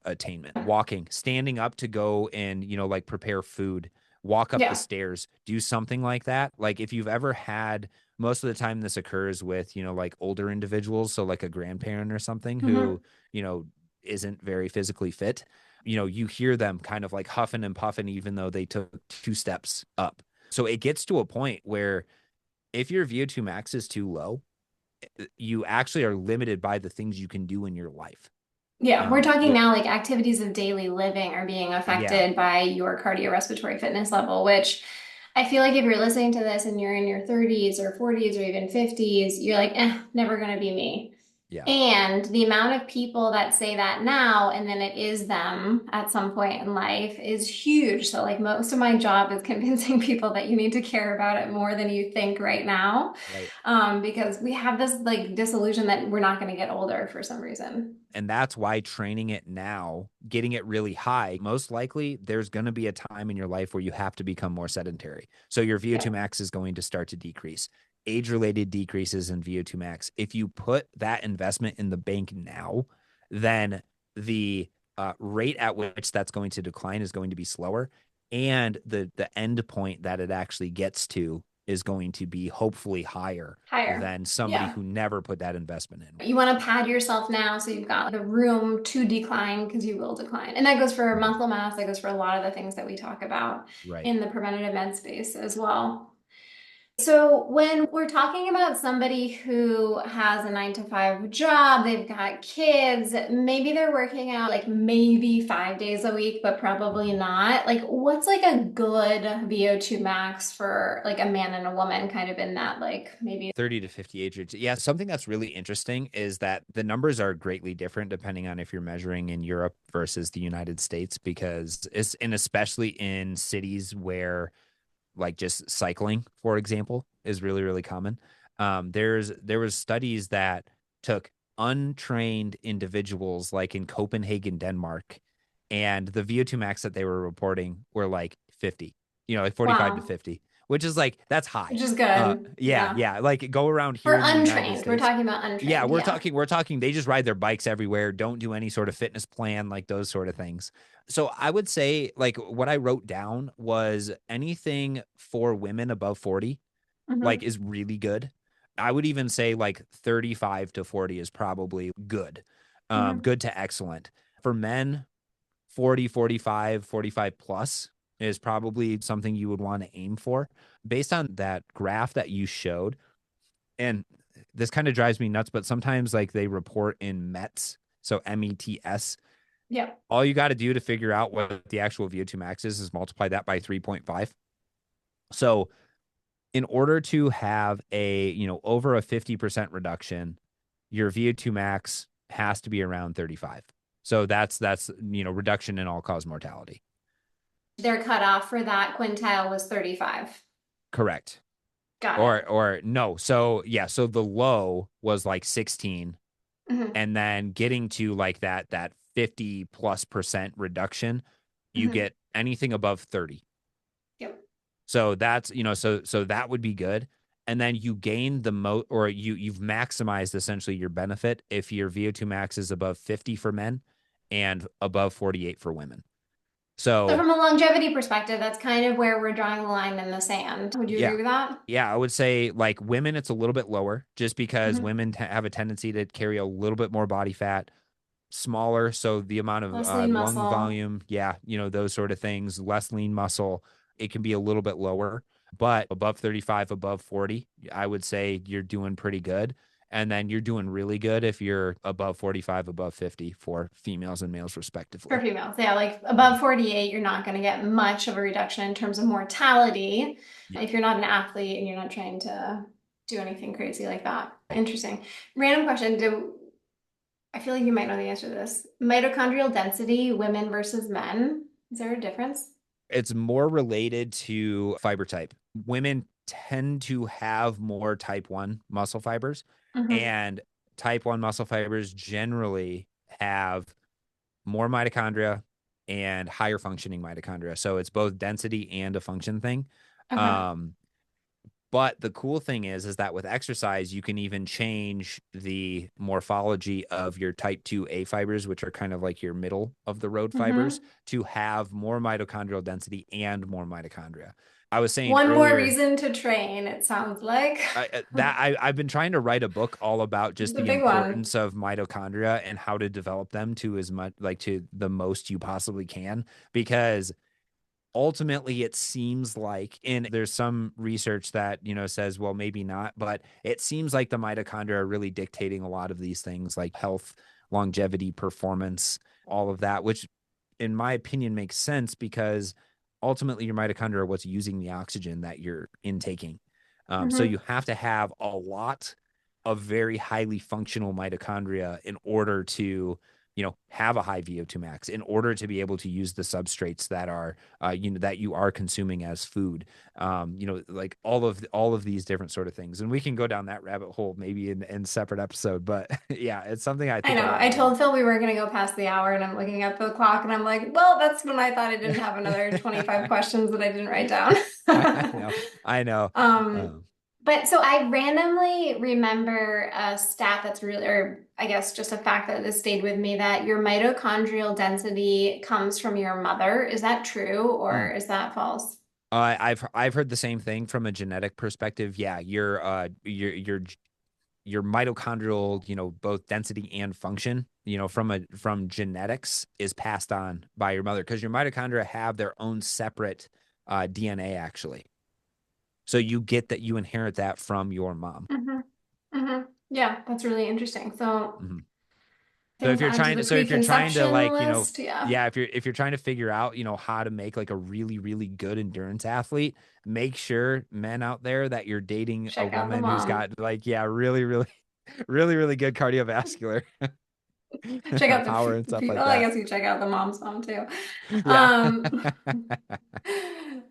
S2: attainment. Walking, standing up to go and, like prepare food, walk up the
S1: Yeah.
S2: stairs, do something like that. Like if you've ever had, most of the time this occurs with, like older individuals. So like a grandparent or something who,
S1: Hmm.
S2: you know, isn't very physically fit. You hear them kind of like huffing and puffing, even though they took 2 steps up. So it gets to a point where if your VO2 max is too low, you actually are limited by the things you can do in your life.
S1: Yeah, we're talking
S2: Yeah,
S1: now like activities of daily living are being
S2: yeah,
S1: affected by your cardiorespiratory fitness level, which I feel like if you're listening to this and you're in your 30s or 40s or even 50s, you're like, never gonna be me.
S2: yeah,
S1: And the amount of people that say that now and then it is them at some point in life is huge. So, like, most of my job is convincing people that you need to care about it more than you think right now,
S2: right.
S1: because we have this like disillusion that we're not going to get older for some reason.
S2: And that's why training it now, getting it really high, most likely there's going to be a time in your life where you have to become more sedentary. So your VO2
S1: Yeah.
S2: max is going to start to decrease. Age related decreases in VO2 max. If you put that investment in the bank now, then the rate at which that's going to decline is going to be slower. And the end point that it actually gets to is going to be hopefully higher
S1: Higher.
S2: than somebody
S1: Yeah.
S2: who never put that investment in.
S1: You want to pad yourself now so you've got the room to decline because you will decline. And that goes for
S2: Mhm.
S1: muscle mass, that goes for a lot of the things that we talk about
S2: Right.
S1: in the preventative med space as well. So, when we're talking about somebody who has a 9 to 5 job, they've got kids, maybe they're working out like maybe 5 days a week, but probably not. Like, what's like a good VO2 max for like a man and a woman, kind of in that, like maybe?
S2: 30 to 50 age range. Yeah, something that's really interesting is that the numbers are greatly different depending on if you're measuring in Europe versus the United States, because it's, and especially in cities where like just cycling, for example, is really, really common. There was studies that took untrained individuals like in Copenhagen, Denmark, and the VO2 max that they were reporting were like 50, like 45 to
S1: Wow,
S2: 50, which is like, that's high.
S1: which is good.
S2: Yeah,
S1: Yeah.
S2: yeah. Like go around
S1: For
S2: here in the United
S1: untrained, we're
S2: States.
S1: talking about
S2: Yeah,
S1: untrained.
S2: we're
S1: Yeah.
S2: talking, we're talking, they just ride their bikes everywhere, don't do any sort of fitness plan, like those sort of things. So I would say like what I wrote down was anything for women above 40, like
S1: Hmm.
S2: is really good. I would even say like 35 to 40 is probably good.
S1: Hmm.
S2: Good to excellent. For men, 40, 45, 45 plus is probably something you would want to aim for. Based on that graph that you showed, and this kind of drives me nuts, but sometimes like they report in METs, so METS.
S1: Yeah.
S2: All you got to do to figure out what the actual VO2 max is multiply that by 3.5. So in order to have a, over a 50% reduction, your VO2 max has to be around 35. So that's reduction in all cause mortality.
S1: Their cutoff for that quintile was 35.
S2: Correct.
S1: Got it.
S2: Or no. So yeah, so the low was like 16,
S1: Hmm.
S2: and then getting to like that 50+% reduction, you
S1: Hmm.
S2: get anything above 30.
S1: Yep.
S2: So that's, so that would be good. and then you gain the most, or you've maximized essentially your benefit if your VO2 max is above 50 for men and above 48 for women.
S1: So
S2: So
S1: from a longevity perspective, that's kind of where we're drawing the line in the sand. Would you agree
S2: yeah.
S1: with that?
S2: Yeah, I would say like women, it's a little bit lower just because
S1: Hmm.
S2: women have a tendency to carry a little bit more body fat, smaller. So the amount of
S1: Less lean
S2: lung
S1: muscle.
S2: volume, yeah, those sort of things, less lean muscle, it can be a little bit lower. But above 35, above 40, I would say you're doing pretty good. And then you're doing really good if you're above 45, above 50 for females and males,
S1: For
S2: respectively.
S1: females, yeah, like
S2: Mhm.
S1: above 48, you're not going to get much of a reduction in terms of mortality
S2: Yeah.
S1: if you're not an athlete and you're not trying to do anything crazy like that. Interesting. Random question. Do I feel like you might know the answer to this? Mitochondrial density, women versus men. Is there a difference?
S2: It's more related to fiber type. Women tend to have more type 1 muscle fibers,
S1: Mm-hmm.
S2: and type 1 muscle fibers generally have more mitochondria and higher functioning mitochondria. So it's both density and a function thing.
S1: Okay.
S2: Um, but the cool thing is that with exercise, you can even change the morphology of your type 2A fibers, which are kind of like your middle of the road fibers,
S1: Mm-hmm.
S2: to have more mitochondrial density and more mitochondria. I was saying
S1: One more
S2: earlier,
S1: reason to train, it sounds like.
S2: I've been trying to write a book all about just
S1: The
S2: the
S1: big one.
S2: importance of mitochondria and how to develop them to as much like to the most you possibly can, because ultimately it seems like, and there's some research that says, well, maybe not, but it seems like the mitochondria are really dictating a lot of these things like health, longevity, performance, all of that, which in my opinion makes sense because ultimately your mitochondria are what's using the oxygen that you're intaking. So
S1: Mm-hmm.
S2: you have to have a lot of very highly functional mitochondria in order to have a high VO2 max, in order to be able to use the substrates that are that you are consuming as food, like all of these different sort of things. And we can go down that rabbit hole maybe in separate episode, but yeah, it's something I
S1: I
S2: think a
S1: know.
S2: lot
S1: I
S2: about.
S1: told Phil we were going to go past the hour, and I'm looking at the clock, and I'm like, well, that's when I thought I didn't have another 25 questions that I didn't write down.
S2: I know, I know.
S1: Um,
S2: um,
S1: but so I randomly remember a stat that's really, or I guess just a fact that has stayed with me, that your mitochondrial density comes from your mother. Is that true, or
S2: mm.
S1: is that false?
S2: I've heard the same thing from a genetic perspective. Yeah, your mitochondrial, both density and function, from genetics is passed on by your mother because your mitochondria have their own separate DNA actually. So you get that, you inherit that from your mom.
S1: Hmm. Hmm. Yeah, that's really interesting. So
S2: Mhm. So
S1: things to add to the
S2: if you're trying to
S1: preconception
S2: like,
S1: list. Yeah,
S2: yeah, if you're trying to figure out, how to make like a really, really good endurance athlete, make sure, men out there, that you're dating a
S1: check out the
S2: woman who's
S1: mom.
S2: got like, yeah, really, really, really, really good cardiovascular
S1: Check out
S2: power and
S1: the
S2: stuff
S1: people.
S2: like
S1: I
S2: that.
S1: guess you check out the mom's mom too.
S2: Yeah.
S1: Um,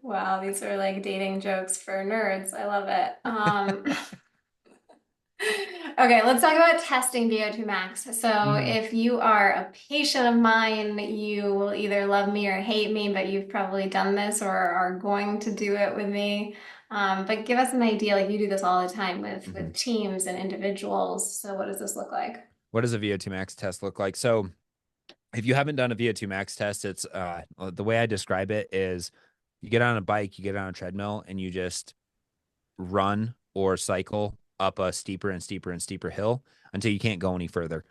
S1: wow, these are like dating jokes for nerds. I love it. Okay, let's talk about testing VO2 max. So,
S2: Mhm.
S1: if you are a patient of mine, you will either love me or hate me, but you've probably done this or are going to do it with me. But give us an idea, like you do this all the time with
S2: Mhm.
S1: teams and individuals. So, what does this look like?
S2: What does a VO2 max test look like? So if you haven't done a VO2 max test, it's the way I describe it is you get on a bike, you get on a treadmill, and you just run or cycle up a steeper and steeper and steeper hill until you can't go any further.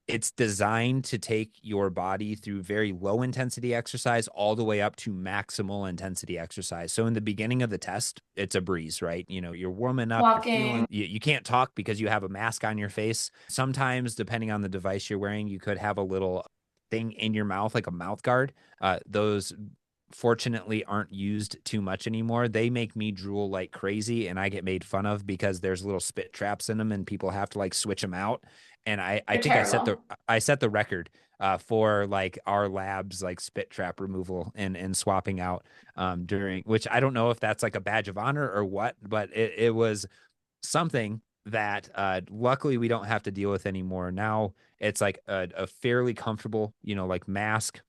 S2: It's designed to take your body through very low intensity exercise all the way up to maximal intensity exercise. So in the beginning of the test, it's a breeze, right? You're warming up, you're
S1: Walking.
S2: feeling, you can't talk because you have a mask on your face. Sometimes, depending on the device you're wearing, you could have a little thing in your mouth, like a mouth guard. Those fortunately aren't used too much anymore. They make me drool like crazy and I get made fun of because there's little spit traps in them and people have to like switch them out. And I
S1: They're
S2: think
S1: terrible.
S2: I set the record for like our labs like spit trap removal and swapping out during, which I don't know if that's like a badge of honor or what, but it was something that luckily we don't have to deal with anymore. Now it's like a fairly comfortable, like mask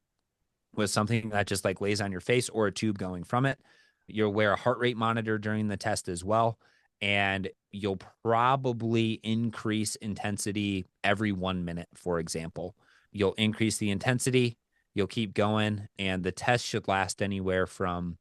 S2: with something that just like lays on your face or a tube going from it. You'll wear a heart rate monitor during the test as well. and you'll probably increase intensity every 1 minute, for example. You'll increase the intensity, you'll keep going, and the test should last anywhere from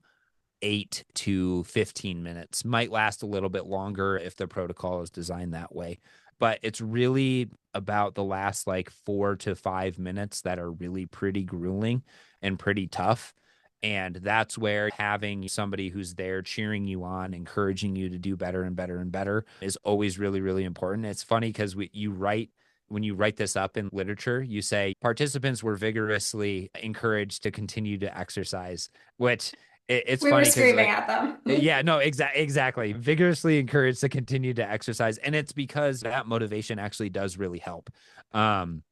S2: 8 to 15 minutes. Might last a little bit longer if the protocol is designed that way. But it's really about the last like 4 to 5 minutes that are really pretty grueling and pretty tough. And that's where having somebody who's there cheering you on, encouraging you to do better and better and better is always really, really important. It's funny because when you write this up in literature, you say participants were vigorously encouraged to continue to exercise, which it's
S1: We were
S2: funny because
S1: screaming at them.
S2: yeah, no, exactly. Vigorously encouraged to continue to exercise. And it's because that motivation actually does really help. Um,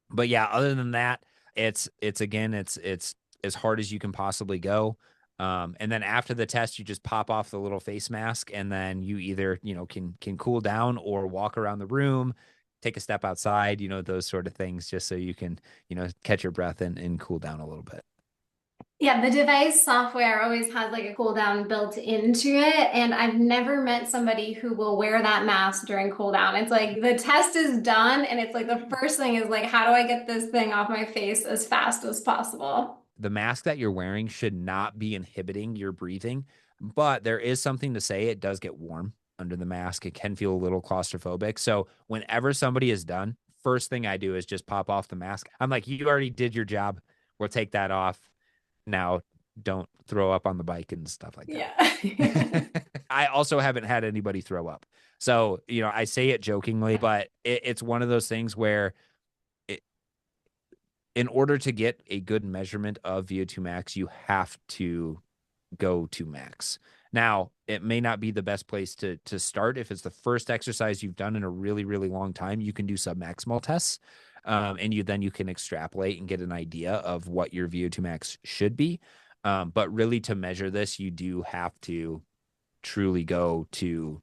S2: but yeah, other than that, it's again, it's as hard as you can possibly go. And then after the test, you just pop off the little face mask, and then you either, can cool down or walk around the room, take a step outside, those sort of things, just so you can, catch your breath and cool down a little bit.
S1: Yeah, the device software always has like a cool down built into it. And I've never met somebody who will wear that mask during cool down. It's like the test is done, and it's like the first thing is like, how do I get this thing off my face as fast as possible?
S2: The mask that you're wearing should not be inhibiting your breathing, but there is something to say it does get warm under the mask. It can feel a little claustrophobic. So whenever somebody is done, first thing I do is just pop off the mask. I'm like, you already did your job. We'll take that off. Now don't throw up on the bike and stuff like that.
S1: Yeah.
S2: I also haven't had anybody throw up. So, I say it jokingly, but it's one of those things where in order to get a good measurement of VO2 max, you have to go to max. Now, it may not be the best place to start. If it's the first exercise you've done in a really, really long time, you can do submaximal tests. And you can extrapolate and get an idea of what your VO2 max should be. But really, to measure this, you do have to truly go to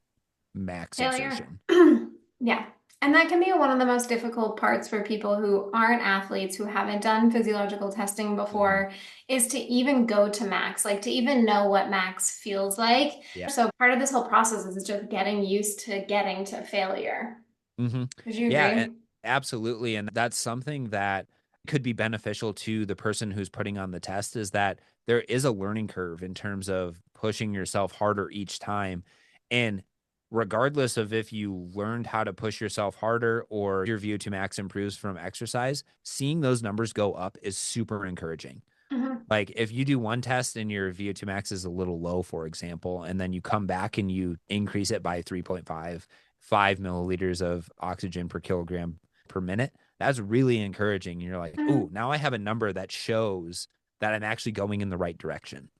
S2: max
S1: Failure.
S2: exertion.
S1: Yeah. And that can be one of the most difficult parts for people who aren't athletes, who haven't done physiological testing before, is to even go to max, like to even know what max feels like.
S2: Yeah.
S1: So part of this whole process is just getting used to getting to failure.
S2: Mm-hmm.
S1: Would you
S2: Yeah,
S1: agree?
S2: absolutely. And that's something that could be beneficial to the person who's putting on the test, is that there is a learning curve in terms of pushing yourself harder each time. And regardless of if you learned how to push yourself harder or your VO2 max improves from exercise, seeing those numbers go up is super encouraging.
S1: Mhm.
S2: Like if you do one test and your VO2 max is a little low, for example, and then you come back and you increase it by 3.5, 5 milliliters of oxygen per kilogram per minute, that's really encouraging. You're like, ooh, now I have a number that shows that I'm actually going in the right direction.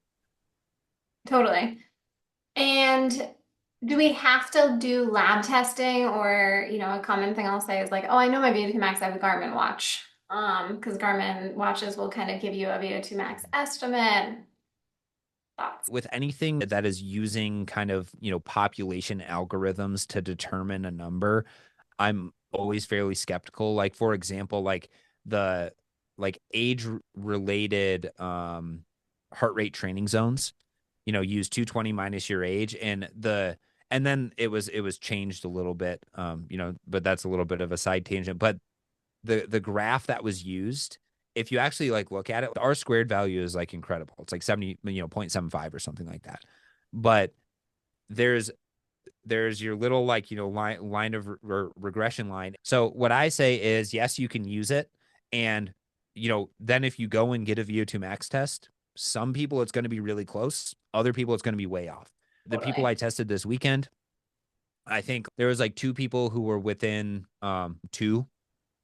S1: Totally. And do we have to do lab testing, or, a common thing I'll say is like, oh, I know my VO2 max, I have a Garmin watch. Because Garmin watches will kind of give you a VO2 max estimate. Thoughts?
S2: With anything that is using kind of, population algorithms to determine a number, I'm always fairly skeptical. Like, for example, like the age related heart rate training zones, use 220 minus your age, and then it was changed a little bit, but that's a little bit of a side tangent. But the graph that was used, if you actually like look at it, the R squared value is like incredible. It's like 70, 0.75 or something like that. But there's your little like, line of regression line. So what I say is, yes, you can use it. And, then if you go and get a VO2 max test, some people it's going to be really close. Other people it's going to be way off. The people
S1: Totally.
S2: I tested this weekend, I think there was like 2 people who were within 2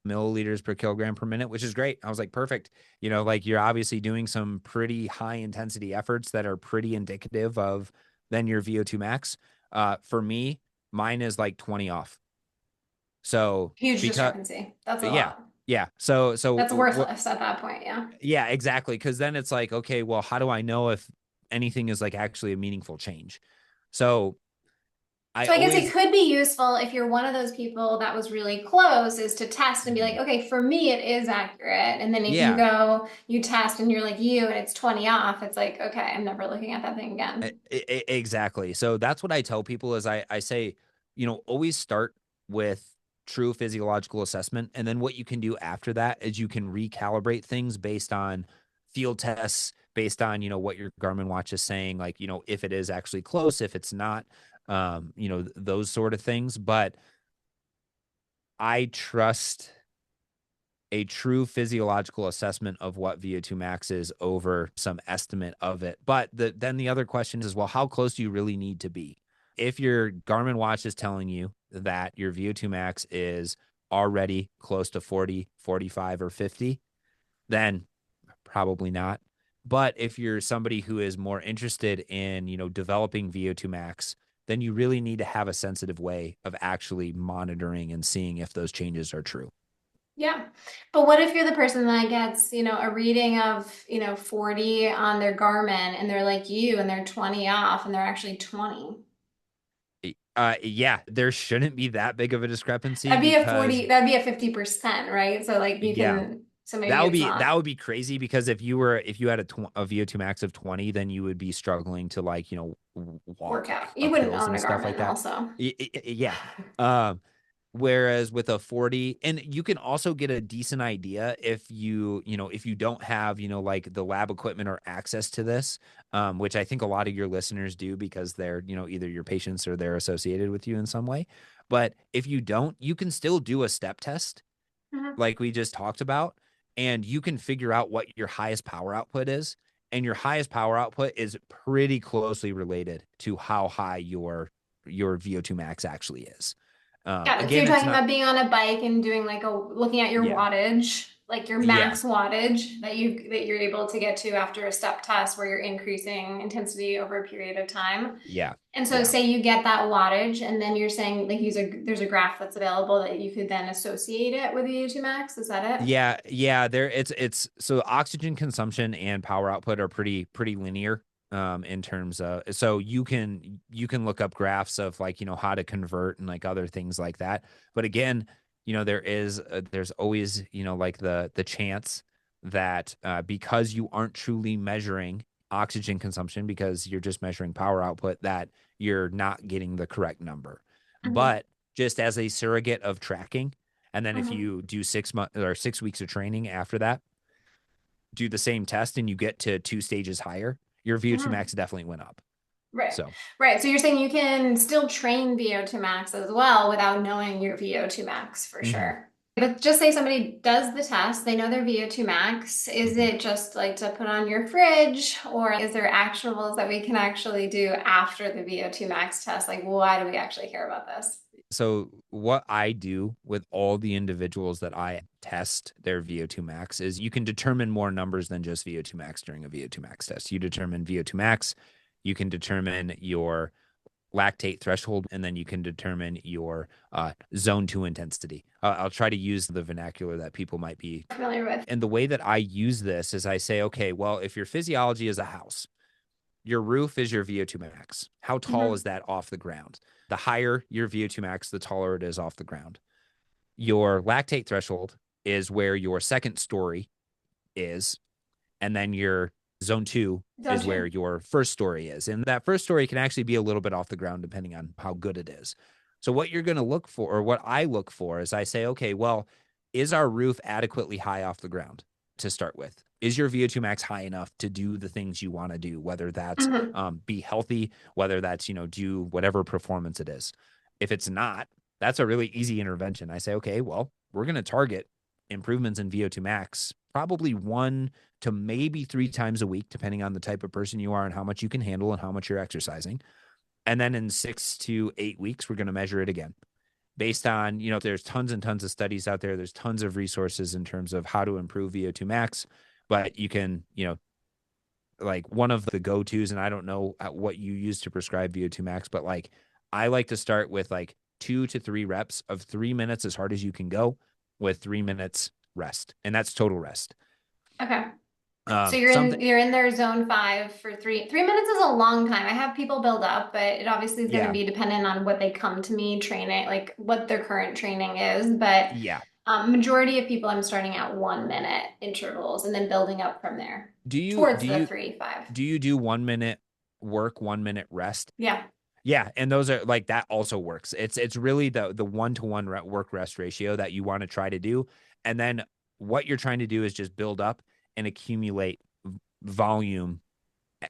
S2: milliliters per kilogram per minute, which is great. I was like, perfect. Like you're obviously doing some pretty high intensity efforts that are pretty indicative of then your VO2 max. For me, mine is like 20 off. So
S1: Huge
S2: because
S1: discrepancy. That's a
S2: yeah,
S1: lot.
S2: yeah. So
S1: That's
S2: what?
S1: worthless at that point. Yeah.
S2: Yeah, exactly. Because then it's like, okay, well, how do I know if anything is like actually a meaningful change? So I
S1: So I guess it
S2: always,
S1: could be useful if you're one of those people that was really close, is to test and be like,
S2: Mhm.
S1: okay, for me it is accurate. And then if you
S2: Yeah,
S1: go, you test and you're like you and it's 20 off, it's like, okay, I'm never looking at that thing again.
S2: exactly. So that's what I tell people is I say, always start with true physiological assessment. And then what you can do after that is you can recalibrate things based on field tests, based on, what your Garmin watch is saying, like, if it is actually close, if it's not, those sort of things. But I trust a true physiological assessment of what VO2 max is over some estimate of it. But then the other question is, well, how close do you really need to be? If your Garmin watch is telling you that your VO2 max is already close to 40, 45, or 50, then probably not. But if you're somebody who is more interested in, developing VO2 max, then you really need to have a sensitive way of actually monitoring and seeing if those changes are true.
S1: Yeah. But what if you're the person that gets, a reading of, 40 on their Garmin and they're like you and they're 20 off and they're actually 20?
S2: Yeah, there shouldn't be that big of a discrepancy
S1: That'd be a
S2: because
S1: 40, that'd be a 50%, right? So like you
S2: yeah,
S1: can, so
S2: that
S1: maybe
S2: would
S1: it's
S2: be
S1: not
S2: that would be crazy because if you had a VO2 max of 20, then you would be struggling to like, walk
S1: workout. You
S2: up
S1: wouldn't
S2: hills
S1: own
S2: and
S1: a
S2: stuff like
S1: Garmin
S2: that.
S1: also.
S2: Yeah. Um Whereas with a 40, and you can also get a decent idea if if you don't have, like the lab equipment or access to this, which I think a lot of your listeners do because they're, either your patients or they're associated with you in some way. But if you don't, you can still do a step test
S1: Mhm.
S2: like we just talked about, and you can figure out what your highest power output is. And your highest power output is pretty closely related to how high your VO2 max actually is.
S1: Got it. So
S2: Again,
S1: you're
S2: it's
S1: talking
S2: not,
S1: about being on a bike and doing like looking at your
S2: yeah,
S1: wattage, like your
S2: yeah,
S1: max wattage that you're able to get to after a step test where you're increasing intensity over a period of time.
S2: yeah,
S1: And so
S2: yeah,
S1: say you get that wattage and then you're saying like there's a graph that's available that you could then associate it with VO2 max. Is that it?
S2: yeah. There, it's so oxygen consumption and power output are pretty linear. In terms of, so you can look up graphs of like, how to convert and like other things like that. But again, there's always, like the chance that because you aren't truly measuring oxygen consumption because you're just measuring power output, that you're not getting the correct number.
S1: Mhm.
S2: But just as a surrogate of tracking, and then if
S1: Mhm.
S2: you do 6 months or 6 weeks of training after that, do the same test and you get to 2 stages higher, your VO2
S1: Mhm.
S2: max definitely went up.
S1: Right.
S2: So,
S1: Right. So you're saying you can still train VO2 max as well without knowing your VO2 max for
S2: mhm,
S1: sure. But just say somebody does the test, they know their VO2 max. Is
S2: mhm.
S1: it just like to put on your fridge, or is there actionables that we can actually do after the VO2 max test? Like, why do we actually care about this?
S2: So what I do with all the individuals that I test their VO2 max is you can determine more numbers than just VO2 max during a VO2 max test. You determine VO2 max, you can determine your lactate threshold, and then you can determine your zone 2 intensity. I'll try to use the vernacular that people might be.
S1: Familiar with?
S2: And the way that I use this is I say, okay, well, if your physiology is a house, your roof is your VO2 max. How tall is
S1: Mhm.
S2: that off the ground? The higher your VO2 max, the taller it is off the ground. Your lactate threshold is where your second story is, and then your zone 2
S1: Zone
S2: is where
S1: two.
S2: your first story is. And that first story can actually be a little bit off the ground depending on how good it is. So, what you're going to look for, or what I look for, is I say, okay, well, is our roof adequately high off the ground to start with? Is your VO2 max high enough to do the things you want to do, whether that's
S1: Mhm.
S2: be healthy, whether that's, do whatever performance it is? If it's not, that's a really easy intervention. I say, okay, well, we're going to target improvements in VO2 max probably 1 to maybe 3 times a week, depending on the type of person you are and how much you can handle and how much you're exercising. And then in 6 to 8 weeks, we're going to measure it again based on, there's tons and tons of studies out there. There's tons of resources in terms of how to improve VO2 max, but you can, like one of the go tos, and I don't know what you use to prescribe VO2 max, but like I like to start with like 2 to 3 reps of 3 minutes as hard as you can go with 3 minutes rest. And that's total rest.
S1: Okay. So
S2: Something,
S1: you're in their zone five for 3 minutes is a long time. I have people build up, but it obviously is going to
S2: yeah,
S1: be dependent on what they come to me training, like what their current training is. But
S2: yeah.
S1: majority of people I'm starting at 1 minute intervals and then building up from there
S2: Do you
S1: towards
S2: do
S1: the
S2: you
S1: 3, 5.
S2: do you do 1 minute work, 1 minute rest?
S1: Yeah.
S2: Yeah, and those are like that also works. It's really the 1-to-1 work rest ratio that you want to try to do, and then what you're trying to do is just build up and accumulate volume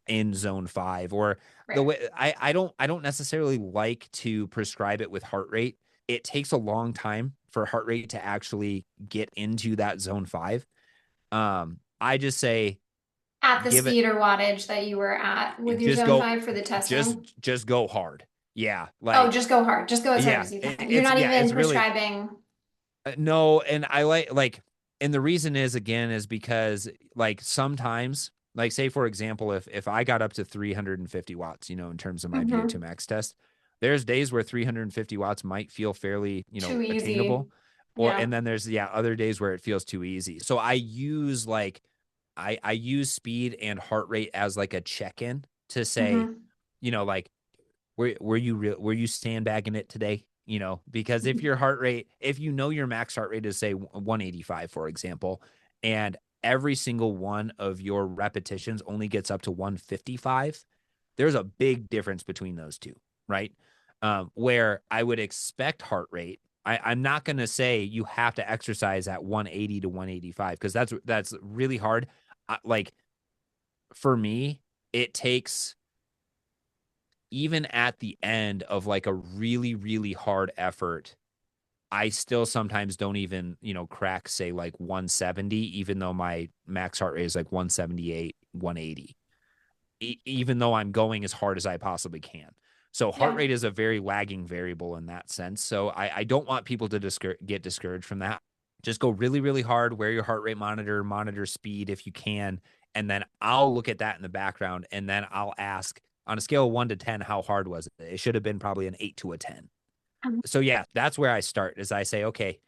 S2: in zone 5. Or the
S1: Right.
S2: way I don't necessarily like to prescribe it with heart rate. It takes a long time for heart rate to actually get into that zone 5. I just say
S1: At the
S2: give it,
S1: speed or wattage that you were at with your
S2: just
S1: zone
S2: go,
S1: five for the
S2: just
S1: testing.
S2: just go hard. Yeah,
S1: Oh,
S2: like
S1: just go hard. Just go as hard
S2: yeah,
S1: as you
S2: it,
S1: can. You're
S2: it's
S1: not
S2: yeah,
S1: even
S2: it's really
S1: prescribing.
S2: no. And I like, and the reason is, again, is because like sometimes, like say for example, if I got up to 350 watts, in terms of my VO2
S1: Mhm.
S2: max test, there's days where 350 watts might feel fairly,
S1: Too easy.
S2: attainable. And
S1: Yeah.
S2: then there's, yeah, other days where it feels too easy. So I use like, I use speed and heart rate as like a check-in to say,
S1: Hmm.
S2: like, were you sandbagging it today? Because if your heart rate, if your max heart rate is say 185, for example, and every single one of your repetitions only gets up to 155, there's a big difference between those two, right? Where I would expect heart rate, I'm not going to say you have to exercise at 180 to 185 because that's really hard. Like for me, it takes, even at the end of like a really, really hard effort, I still sometimes don't even, crack, say, like 170, even though my max heart rate is like 178, 180, even though I'm going as hard as I possibly can. So heart
S1: Yeah.
S2: rate is a very lagging variable in that sense. So I don't want people to get discouraged from that. Just go really, really hard, wear your heart rate monitor speed if you can. And then I'll look at that in the background. And then I'll ask, on a scale of 1 to 10, how hard was it? It should have been probably an 8 to a 10. So yeah, that's where I start, is I say, okay,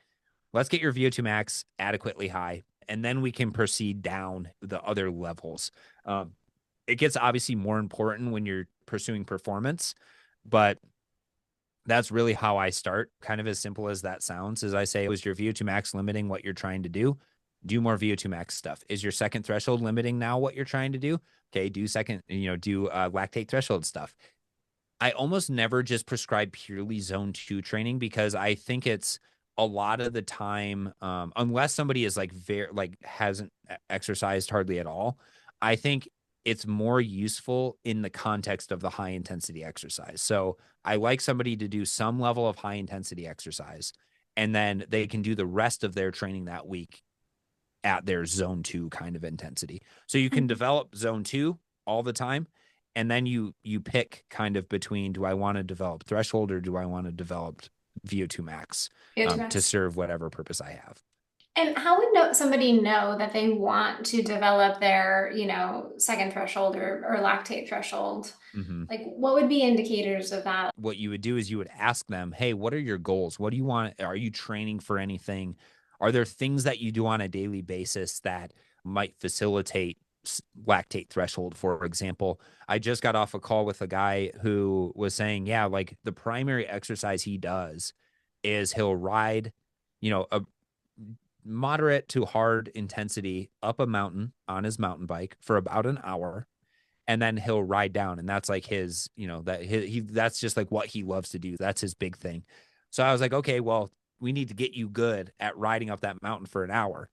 S2: let's get your VO2 max adequately high, and then we can proceed down the other levels. Um, it gets obviously more important when you're pursuing performance, but that's really how I start. Kind of as simple as that sounds, is I say, was your VO2 max limiting what you're trying to do? Do more VO2 max stuff. Is your second threshold limiting now what you're trying to do? Okay, do lactate threshold stuff. I almost never just prescribe purely zone 2 training, because I think it's a lot of the time, unless somebody is like very, like hasn't exercised hardly at all, I think it's more useful in the context of the high intensity exercise. So I like somebody to do some level of high intensity exercise, and then they can do the rest of their training that week at their zone 2 kind of intensity. So you can develop zone 2 all the time, and then you pick kind of between, do I want to develop threshold or do I want to develop VO2 max,
S1: VO2
S2: to
S1: max.
S2: serve whatever purpose I have.
S1: And how would somebody know that they want to develop their, second threshold or lactate threshold?
S2: Mm-hmm.
S1: Like, what would be indicators of that?
S2: What you would do is you would ask them, hey, what are your goals? What do you want? Are you training for anything? Are there things that you do on a daily basis that might facilitate lactate threshold? For example, I just got off a call with a guy who was saying, yeah, like the primary exercise he does is he'll ride, a moderate to hard intensity up a mountain on his mountain bike for about an hour, and then he'll ride down, and that's like his, that's just like what he loves to do. That's his big thing. So I was like, okay, well, we need to get you good at riding up that mountain for an hour.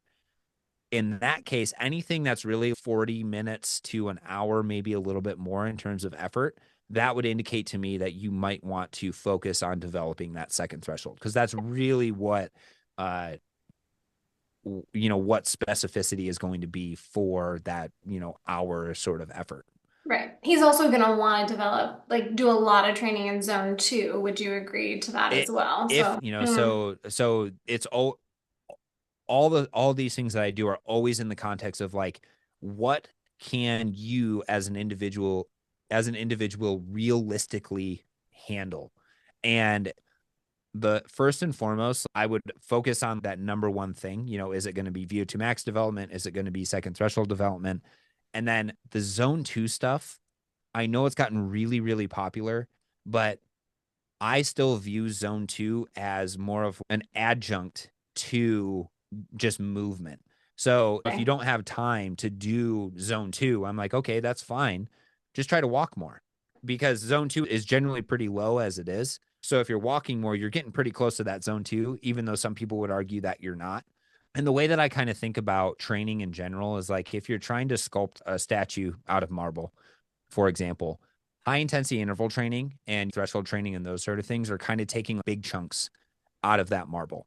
S2: In that case, anything that's really 40 minutes to an hour, maybe a little bit more in terms of effort, that would indicate to me that you might want to focus on developing that second threshold, because that's really what uh what specificity is going to be for that, hour sort of effort.
S1: Right. He's also going to want to develop, like, do a lot of training in zone two. Would you agree to that as
S2: It
S1: well?
S2: if
S1: So,
S2: so it's all these things that I do are always in the context of like, what can you as an individual realistically handle? And The first and foremost, I would focus on that number one thing. Is it going to be VO2 max development? Is it going to be second threshold development? And then the zone 2 stuff, I know it's gotten really, really popular, but I still view zone 2 as more of an adjunct to just movement. So if you
S1: Okay.
S2: don't have time to do zone 2, I'm like, okay, that's fine. Just try to walk more, because zone 2 is generally pretty low as it is. So if you're walking more, you're getting pretty close to that zone 2, even though some people would argue that you're not. And the way that I kind of think about training in general is like, if you're trying to sculpt a statue out of marble, for example, high intensity interval training and threshold training and those sort of things are kind of taking big chunks out of that marble.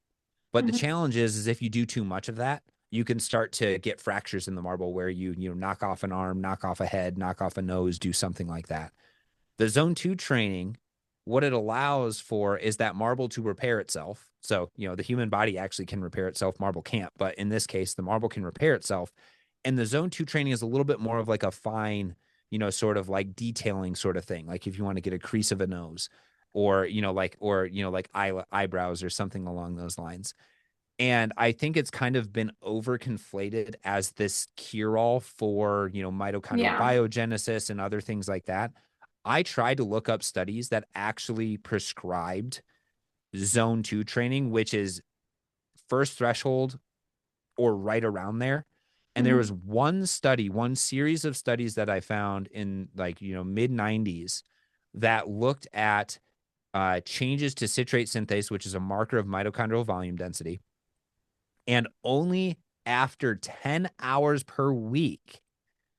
S2: But the
S1: Mhm.
S2: challenge is if you do too much of that, you can start to get fractures in the marble where you knock off an arm, knock off a head, knock off a nose, do something like that. The zone 2 training, what it allows for is that marble to repair itself. So, the human body actually can repair itself. Marble can't. But in this case, the marble can repair itself. And the zone 2 training is a little bit more of like a fine, sort of like detailing sort of thing. Like if you want to get a crease of a nose or, like eyebrows or something along those lines. And I think it's kind of been over conflated as this cure all for, mitochondrial
S1: Yeah.
S2: biogenesis and other things like that. I tried to look up studies that actually prescribed zone 2 training, which is first threshold or right around there. And there was
S1: Mhm.
S2: one series of studies that I found in like, mid 90s that looked at changes to citrate synthase, which is a marker of mitochondrial volume density. And only after 10 hours per week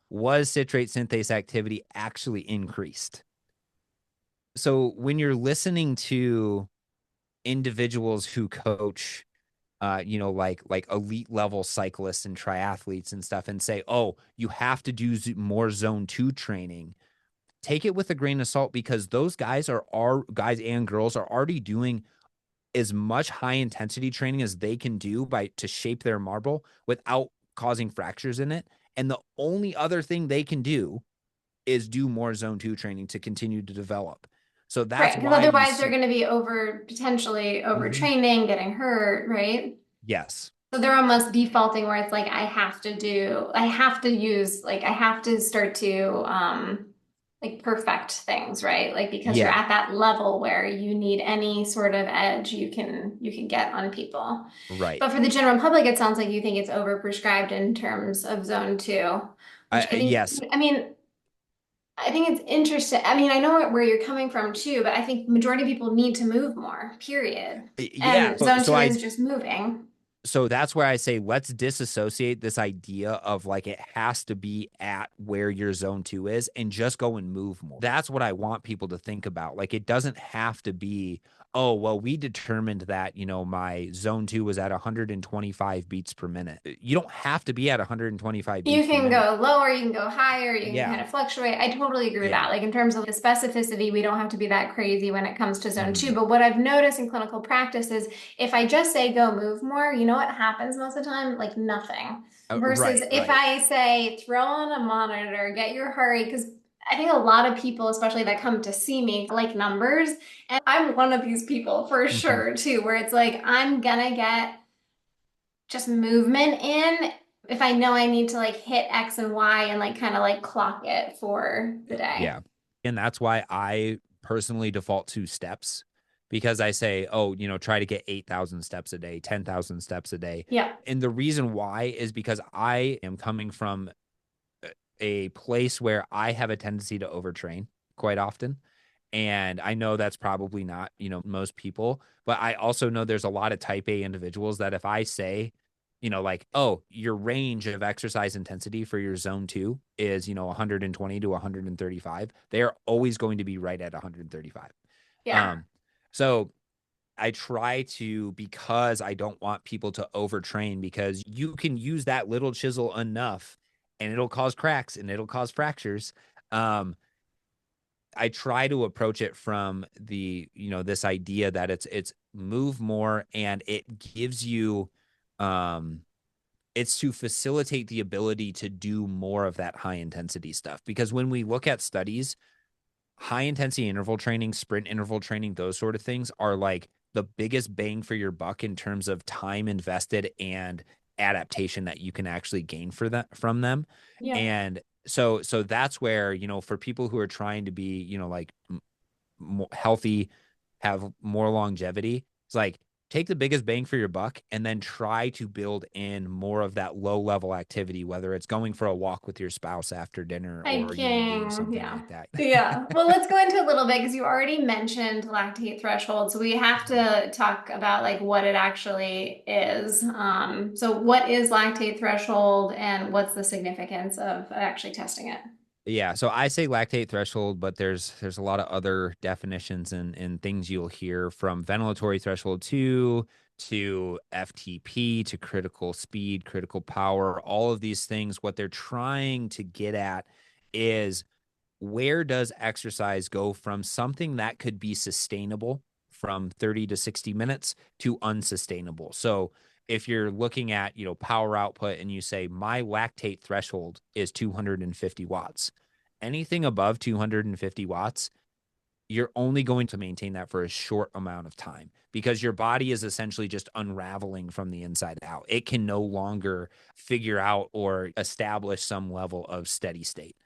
S2: was citrate synthase activity actually increased. So when you're listening to individuals who coach, like elite level cyclists and triathletes and stuff, and say, oh, you have to do more zone 2 training, take it with a grain of salt, because those guys guys and girls are already doing as much high intensity training as they can do to shape their marble without causing fractures in it. And the only other thing they can do is do more zone 2 training to continue to develop. So
S1: Right,
S2: that's
S1: because
S2: why you
S1: otherwise they're
S2: see.
S1: going to be potentially
S2: Mhm.
S1: overtraining, getting hurt, right?
S2: Yes.
S1: So they're almost defaulting where it's like I have to use, like I have to start to like perfect things, right? Like because you're
S2: Yeah.
S1: at that level where you need any sort of edge you can get on people.
S2: Right.
S1: But for the general public, it sounds like you think it's overprescribed in terms of zone two, which I think,
S2: Yes.
S1: I think it's interesting. I mean, I know where you're coming from too, but I think majority of people need to move more, period.
S2: Yeah.
S1: And
S2: So,
S1: zone
S2: so
S1: two
S2: I
S1: is just moving.
S2: so that's where I say let's disassociate this idea of like it has to be at where your zone 2 is and just go and move more. That's what I want people to think about. Like it doesn't have to be, oh, well, we determined that, my zone 2 was at 125 beats per minute. You don't have to be at 125
S1: You
S2: beats per
S1: can
S2: minute.
S1: go lower, you can go higher, you can
S2: Yeah.
S1: kind of fluctuate. I totally agree with
S2: Yeah.
S1: that. Like in terms of the specificity, we don't have to be that crazy when it comes to zone two.
S2: Mhm.
S1: But what I've noticed in clinical practice is if I just say go move more, you know what happens most of the time? Like nothing. Versus
S2: Right.
S1: if
S2: Right.
S1: I say throw on a monitor, get your heart rate, because I think a lot of people, especially that come to see me, like numbers. And I'm one of these people for
S2: Mhm.
S1: sure too, where it's like I'm gonna get just movement in if I know I need to like hit X and Y and like kind of like clock it for the day.
S2: Yeah. And that's why I personally default to steps, because I say, oh, try to get 8,000 steps a day, 10,000 steps a day.
S1: Yeah.
S2: And the reason why is because I am coming from a place where I have a tendency to overtrain quite often. And I know that's probably not, most people, but I also know there's a lot of type A individuals that if I say, like, oh, your range of exercise intensity for your zone 2 is, 120 to 135, they are always going to be right at 135.
S1: Yeah.
S2: Um, so I try to, because I don't want people to overtrain, because you can use that little chisel enough and it'll cause cracks and it'll cause fractures. Um, I try to approach it from this idea that it's move more, and it gives you, um, it's to facilitate the ability to do more of that high intensity stuff. Because when we look at studies, high intensity interval training, sprint interval training, those sort of things are like the biggest bang for your buck in terms of time invested and adaptation that you can actually gain from them.
S1: Yeah.
S2: And so that's where, for people who are trying to be, like more healthy, have more longevity, it's like take the biggest bang for your buck and then try to build in more of that low level activity, whether it's going for a walk with your spouse after dinner or, doing
S1: Hiking,
S2: something
S1: yeah.
S2: like that.
S1: Yeah. Well, let's go into a little bit because you already mentioned lactate threshold. So we have to talk about like what it actually is. So what is lactate threshold and what's the significance of actually testing it?
S2: Yeah, so I say lactate threshold, but there's a lot of other definitions and things you'll hear, from ventilatory threshold 2 to FTP to critical speed, critical power, all of these things. What they're trying to get at is, where does exercise go from something that could be sustainable from 30 to 60 minutes to unsustainable? So if you're looking at, power output and you say my lactate threshold is 250 watts, anything above 250 watts, you're only going to maintain that for a short amount of time because your body is essentially just unraveling from the inside out. It can no longer figure out or establish some level of steady state.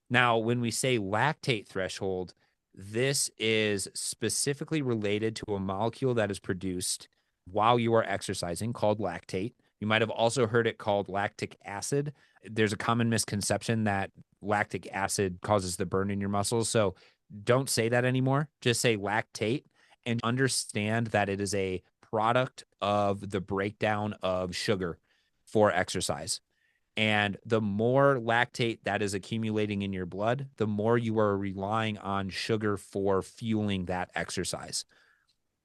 S2: Now, when we say lactate threshold, this is specifically related to a molecule that is produced while you are exercising called lactate. You might have also heard it called lactic acid. There's a common misconception that lactic acid causes the burn in your muscles. So don't say that anymore. Just say lactate and understand that it is a product of the breakdown of sugar for exercise. And the more lactate that is accumulating in your blood, the more you are relying on sugar for fueling that exercise.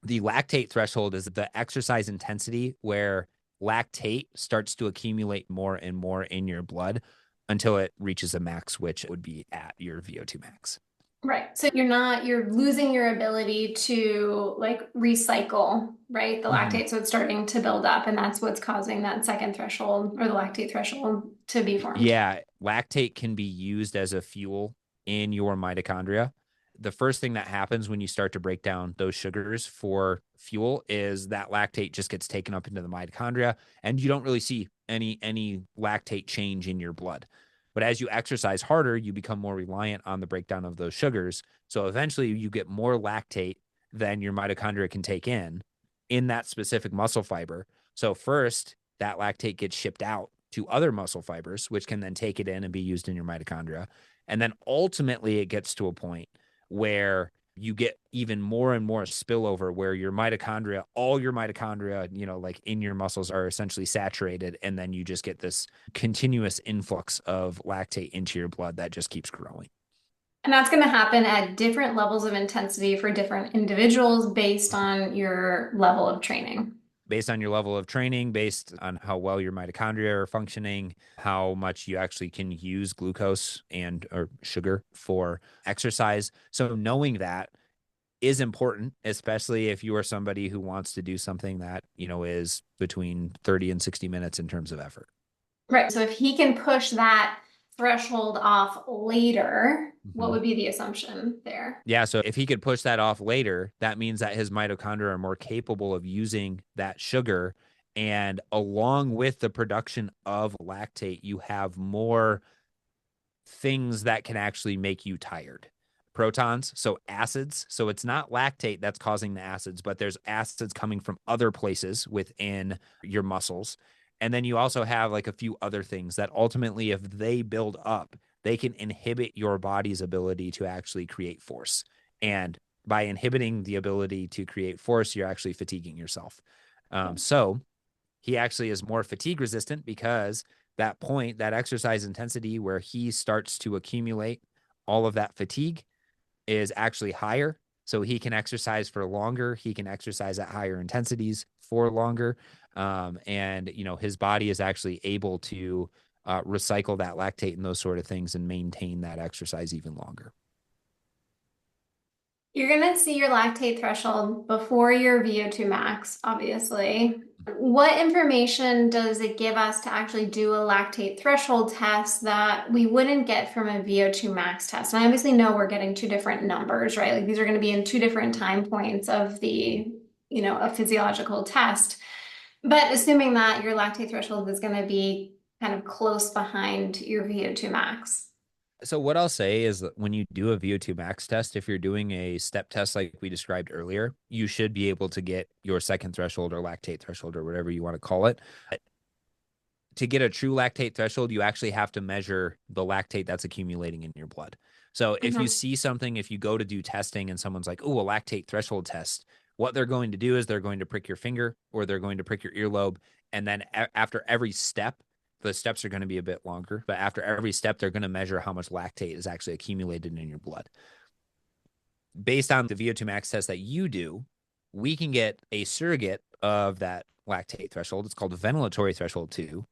S2: The lactate threshold is the exercise intensity where lactate starts to accumulate more and more in your blood until it reaches a max, which would be at your VO2 max.
S1: Right. So you're losing your ability to like recycle, right? The
S2: Mm-hmm.
S1: lactate. So it's starting to build up, and that's what's causing that second threshold or the lactate threshold to be formed.
S2: Yeah, lactate can be used as a fuel in your mitochondria. The first thing that happens when you start to break down those sugars for fuel is that lactate just gets taken up into the mitochondria, and you don't really see any lactate change in your blood. But as you exercise harder, you become more reliant on the breakdown of those sugars. So eventually you get more lactate than your mitochondria can take in that specific muscle fiber. So first, that lactate gets shipped out to other muscle fibers, which can then take it in and be used in your mitochondria. And then ultimately it gets to a point where you get even more and more spillover where your mitochondria, all your mitochondria, like in your muscles, are essentially saturated. And then you just get this continuous influx of lactate into your blood that just keeps growing.
S1: And that's going to happen at different levels of intensity for different individuals based on your level of training.
S2: Based on your level of training, based on how well your mitochondria are functioning, how much you actually can use glucose and or sugar for exercise. So knowing that is important, especially if you are somebody who wants to do something that, is between 30 and 60 minutes in terms of effort.
S1: Right. So if he can push that threshold off later, what
S2: Mm-hmm.
S1: would be the assumption there?
S2: Yeah, so if he could push that off later, that means that his mitochondria are more capable of using that sugar. And along with the production of lactate, you have more things that can actually make you tired. Protons, so acids. So it's not lactate that's causing the acids, but there's acids coming from other places within your muscles. And then you also have like a few other things that ultimately, if they build up, they can inhibit your body's ability to actually create force. And by inhibiting the ability to create force, you're actually fatiguing yourself. So he actually is more fatigue resistant because that point, that exercise intensity where he starts to accumulate all of that fatigue is actually higher. So he can exercise for longer. He can exercise at higher intensities for longer. And, his body is actually able to recycle that lactate and those sort of things and maintain that exercise even longer.
S1: You're going to see your lactate threshold before your VO2 max, obviously. What information does it give us to actually do a lactate threshold test that we wouldn't get from a VO2 max test? And I obviously know we're getting two different numbers, right? Like these are going to be in two different time points of the a physiological test. But assuming that your lactate threshold is going to be kind of close behind your VO2 max.
S2: So what I'll say is that when you do a VO2 max test, if you're doing a step test like we described earlier, you should be able to get your second threshold or lactate threshold or whatever you want to call it. To get a true lactate threshold, you actually have to measure the lactate that's accumulating in your blood. So if you
S1: Mhm.
S2: see something, if you go to do testing and someone's like, oh, a lactate threshold test, what they're going to do is they're going to prick your finger or they're going to prick your earlobe. And then after every step, the steps are going to be a bit longer, but after every step, they're going to measure how much lactate is actually accumulated in your blood. Based on the VO2 max test that you do, we can get a surrogate of that lactate threshold. It's called a ventilatory threshold 2.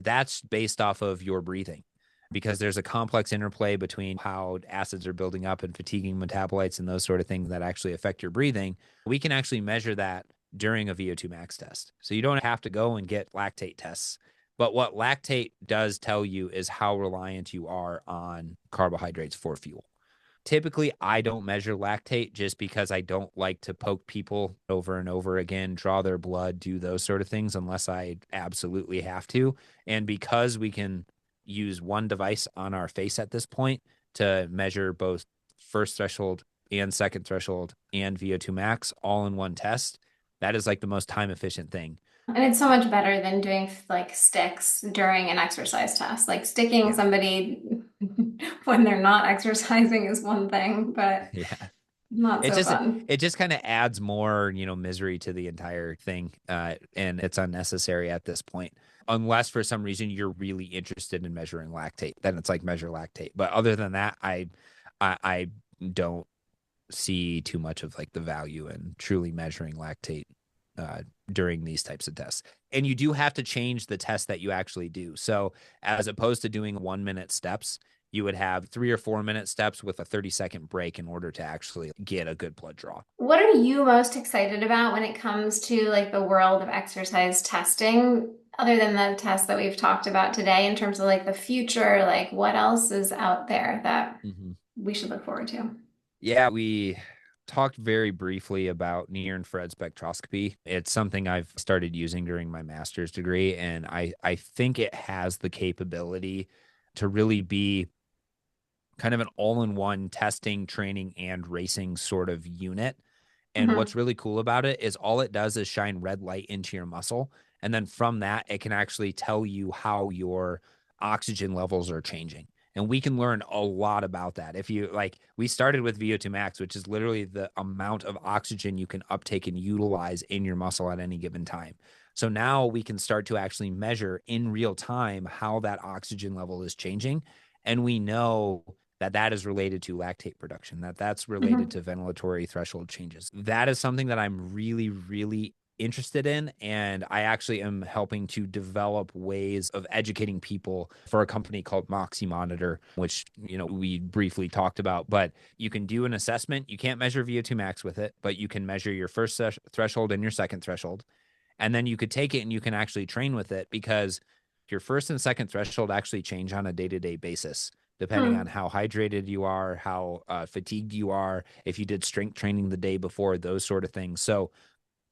S2: That's based off of your breathing because there's a complex interplay between how acids are building up and fatiguing metabolites and those sort of things that actually affect your breathing. We can actually measure that during a VO2 max test. So you don't have to go and get lactate tests. But what lactate does tell you is how reliant you are on carbohydrates for fuel. Typically, I don't measure lactate just because I don't like to poke people over and over again, draw their blood, do those sort of things unless I absolutely have to. And because we can use one device on our face at this point to measure both first threshold and second threshold and VO2 max all in one test, that is like the most time efficient thing.
S1: And it's so much better than doing like sticks during an exercise test. Like sticking
S2: Yeah.
S1: somebody when they're not exercising is one thing, but
S2: Yeah.
S1: not
S2: it
S1: so
S2: just
S1: fun.
S2: it just kind of adds more misery to the entire thing, and it's unnecessary at this point unless for some reason you're really interested in measuring lactate. Then it's like measure lactate, but other than that, I don't see too much of like the value in truly measuring lactate during these types of tests. And you do have to change the test that you actually do. So as opposed to doing 1 minute steps, you would have 3 or 4 minute steps with a 30-second break in order to actually get a good blood draw.
S1: What are you most excited about when it comes to like the world of exercise testing, other than the tests that we've talked about today, in terms of like the future, like what else is out there that
S2: Mm-hmm.
S1: we should look forward to?
S2: Yeah, we talked very briefly about near infrared spectroscopy. It's something I've started using during my master's degree, and I think it has the capability to really be kind of an all-in-one testing, training, and racing sort of unit. And what's
S1: Mhm.
S2: really cool about it is all it does is shine red light into your muscle. And then from that, it can actually tell you how your oxygen levels are changing. And we can learn a lot about that. If you like, we started with VO2 max, which is literally the amount of oxygen you can uptake and utilize in your muscle at any given time. So now we can start to actually measure in real time how that oxygen level is changing. And we know that is related to lactate production, that's related
S1: Mhm.
S2: to ventilatory threshold changes. That is something that I'm really, really interested in. And I actually am helping to develop ways of educating people for a company called Moxie Monitor, which, we briefly talked about. But you can do an assessment. You can't measure VO2 max with it, but you can measure your first threshold and your second threshold. And then you could take it and you can actually train with it because your first and second threshold actually change on a day-to-day basis depending on
S1: Hmm.
S2: how hydrated you are, how fatigued you are, if you did strength training the day before, those sort of things. So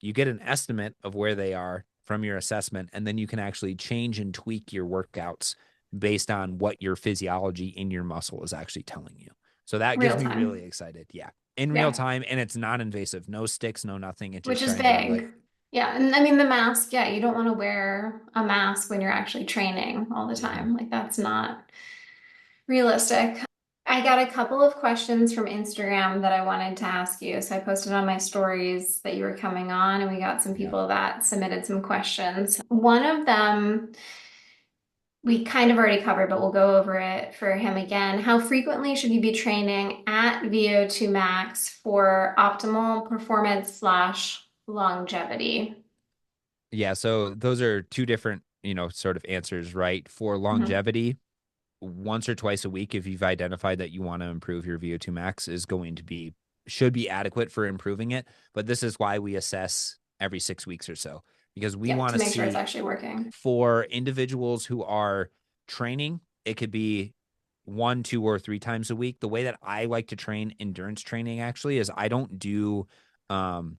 S2: you get an estimate of where they are from your assessment, and then you can actually change and tweak your workouts based on what your physiology in your muscle is actually telling you. So that gets
S1: Real
S2: me really
S1: time.
S2: excited. Yeah. In real
S1: Yeah,
S2: time, and it's non invasive, no sticks, no nothing. It just
S1: which is
S2: shines red light.
S1: big. Yeah, and I mean the mask, yeah, you don't want to wear a mask when you're actually training all the
S2: Mm-hmm.
S1: time. Like that's not realistic. I got a couple of questions from Instagram that I wanted to ask you. So I posted on my stories that you were coming on, and we got some
S2: Yeah.
S1: people that submitted some questions. One of them we kind of already covered, but we'll go over it for him again. How frequently should you be training at VO2 max for optimal performance slash longevity?
S2: Yeah. So those are two different, sort of answers, right? For
S1: Mhm.
S2: longevity, once or twice a week, if you've identified that you want to improve your VO2 max, is going to should be adequate for improving it. But this is why we assess every 6 weeks or so, because we
S1: Yep,
S2: want
S1: to
S2: to
S1: make sure it's
S2: see
S1: actually working.
S2: for individuals who are training, it could be 1, 2, or 3 times a week. The way that I like to train endurance training actually is um,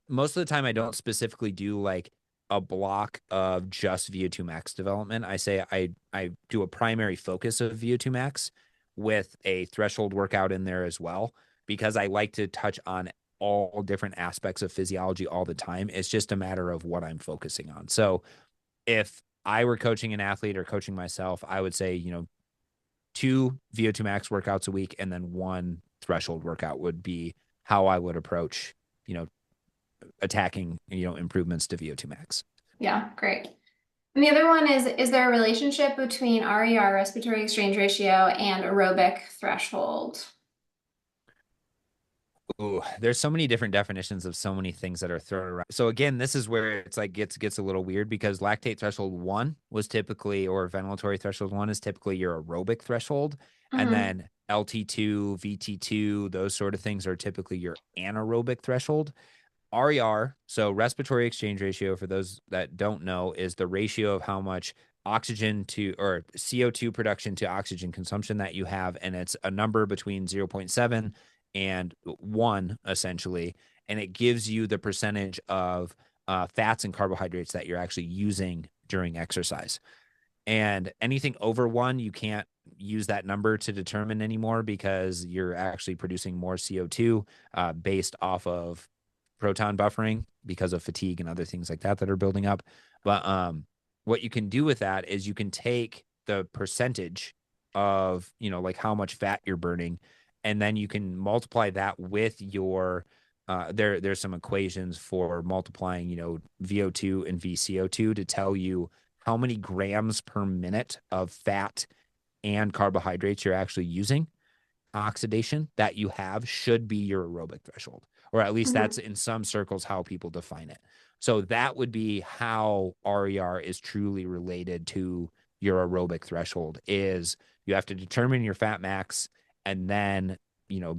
S2: Most of the time I don't specifically do like a block of just VO2 max development. I say I do a primary focus of VO2 max with a threshold workout in there as well, because I like to touch on all different aspects of physiology all the time. It's just a matter of what I'm focusing on. So if I were coaching an athlete or coaching myself, I would say, 2 VO2 max workouts a week and then 1 threshold workout would be how I would approach, attacking, improvements to VO2 max.
S1: Yeah, great. And the other one is there a relationship between RER, respiratory exchange ratio, and aerobic threshold?
S2: Ooh, there's so many different definitions of so many things that are thrown around. So again, this is where it's like gets a little weird, because lactate threshold 1 was typically, or ventilatory threshold 1 is typically your aerobic threshold. And
S1: Mm-hmm.
S2: then LT2, VT2, those sort of things are typically your anaerobic threshold. RER, so respiratory exchange ratio, for those that don't know, is the ratio of how much oxygen to, or CO2 production to oxygen consumption that you have. And it's a number between 0.7 and 1, essentially. And it gives you the percentage of fats and carbohydrates that you're actually using during exercise. And anything over 1, you can't use that number to determine anymore, because you're actually producing more CO2 based off of proton buffering because of fatigue and other things like that that are building up. But what you can do with that is you can take the percentage of, like how much fat you're burning, and then you can multiply that with your there's some equations for multiplying, VO2 and VCO2 to tell you how many grams per minute of fat and carbohydrates you're actually using. Oxidation that you have should be your aerobic threshold, or at least that's in some circles how people define it. So that would be how RER is truly related to your aerobic threshold. Is you have to determine your fat max, and then,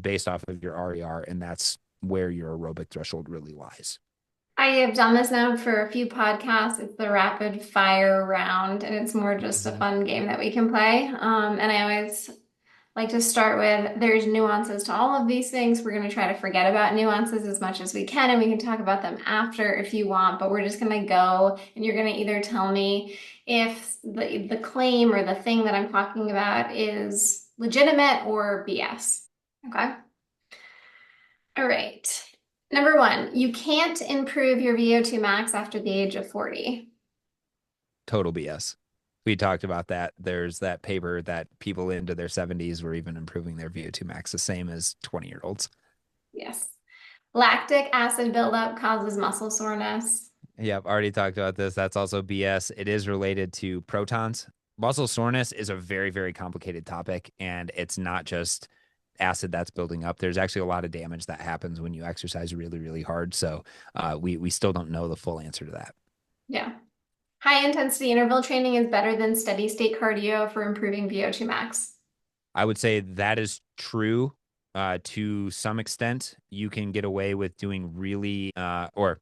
S2: based off of your RER, and that's where your aerobic threshold really lies.
S1: I have done this now for a few podcasts. It's the rapid fire round, and it's more just a fun game that we can play. And I always like to start with there's nuances to all of these things. We're going to try to forget about nuances as much as we can, and we can talk about them after if you want, but we're just going to go, and you're going to either tell me if the claim or the thing that I'm talking about is legitimate or BS. Okay. All right. Number 1, you can't improve your VO2 max after the age of 40.
S2: Total BS. We talked about that. There's that paper that people into their 70s were even improving their VO2 max the same as 20-year-olds.
S1: Yes. Lactic acid buildup causes muscle soreness.
S2: Yep, already talked about this. That's also BS. It is related to protons. Muscle soreness is a very, very complicated topic, and it's not just acid that's building up. There's actually a lot of damage that happens when you exercise really, really hard. So we still don't know the full answer to that.
S1: Yeah. High intensity interval training is better than steady state cardio for improving VO2 max.
S2: I would say that is true to some extent. You can get away with doing really, or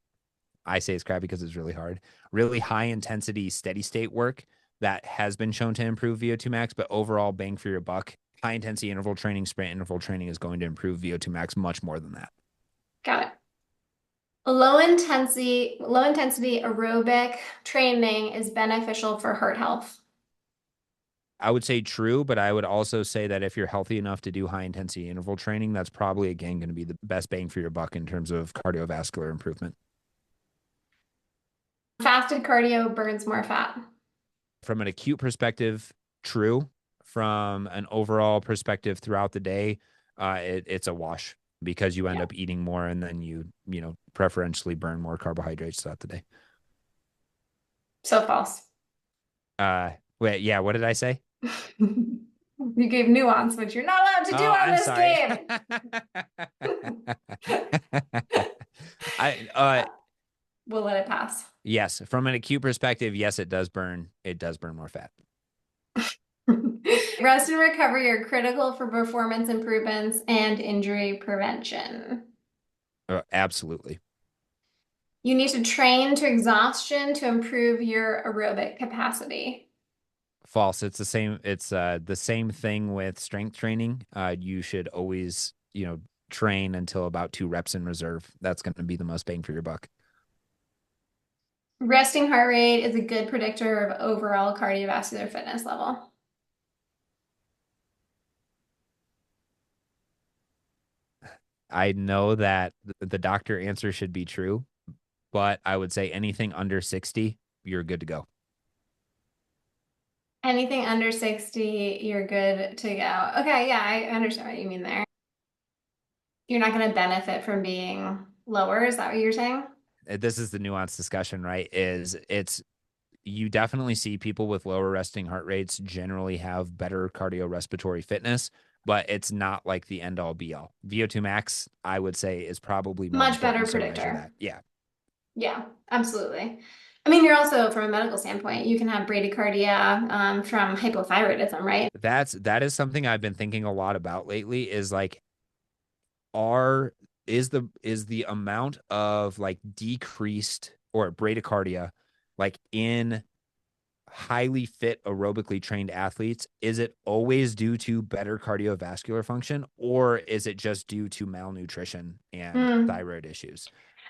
S2: I say it's crap because it's really hard, really high intensity steady state work that has been shown to improve VO2 max, but overall bang for your buck, high intensity interval training, sprint interval training is going to improve VO2 max much more than that.
S1: Got it. Low intensity aerobic training is beneficial for heart health.
S2: I would say true, but I would also say that if you're healthy enough to do high intensity interval training, that's probably, again, going to be the best bang for your buck in terms of cardiovascular improvement.
S1: Fasted cardio burns more fat.
S2: From an acute perspective, true. From an overall perspective throughout the day, it's a wash, because you end up eating more, and then you preferentially burn more carbohydrates throughout the day.
S1: So false.
S2: Wait, yeah, what did I say?
S1: You gave nuance, which you're not allowed to do on this game. We'll let it pass.
S2: Yes, from an acute perspective, yes, it does burn. It does burn more fat.
S1: Rest and recovery are critical for performance improvements and injury prevention.
S2: Absolutely.
S1: You need to train to exhaustion to improve your aerobic capacity.
S2: False. It's the same. It's the same thing with strength training. You should always, train until about 2 reps in reserve. That's going to be the most bang for your buck.
S1: Resting heart rate is a good predictor of overall cardiovascular fitness level.
S2: I know that the doctor answer should be true, but I would say anything under 60, you're good to go.
S1: Anything under 60, you're good to go. Okay, yeah, I understand what you mean there. You're not going to benefit from being lower. Is that what you're saying?
S2: This is the nuanced discussion, right? You definitely see people with lower resting heart rates generally have better cardiorespiratory fitness, but it's not like the end all be all. VO2 max, I would say, is probably more
S1: Much better
S2: important. So measure
S1: predictor.
S2: that. Yeah.
S1: Yeah, absolutely. I mean, you're also, from a medical standpoint, you can have bradycardia from hypothyroidism, right?
S2: That is something I've been thinking a lot about lately is like, are is the amount of like decreased or bradycardia like in highly fit aerobically trained athletes, is it always due to better cardiovascular function, or is it just due to malnutrition and
S1: Mm.
S2: thyroid issues?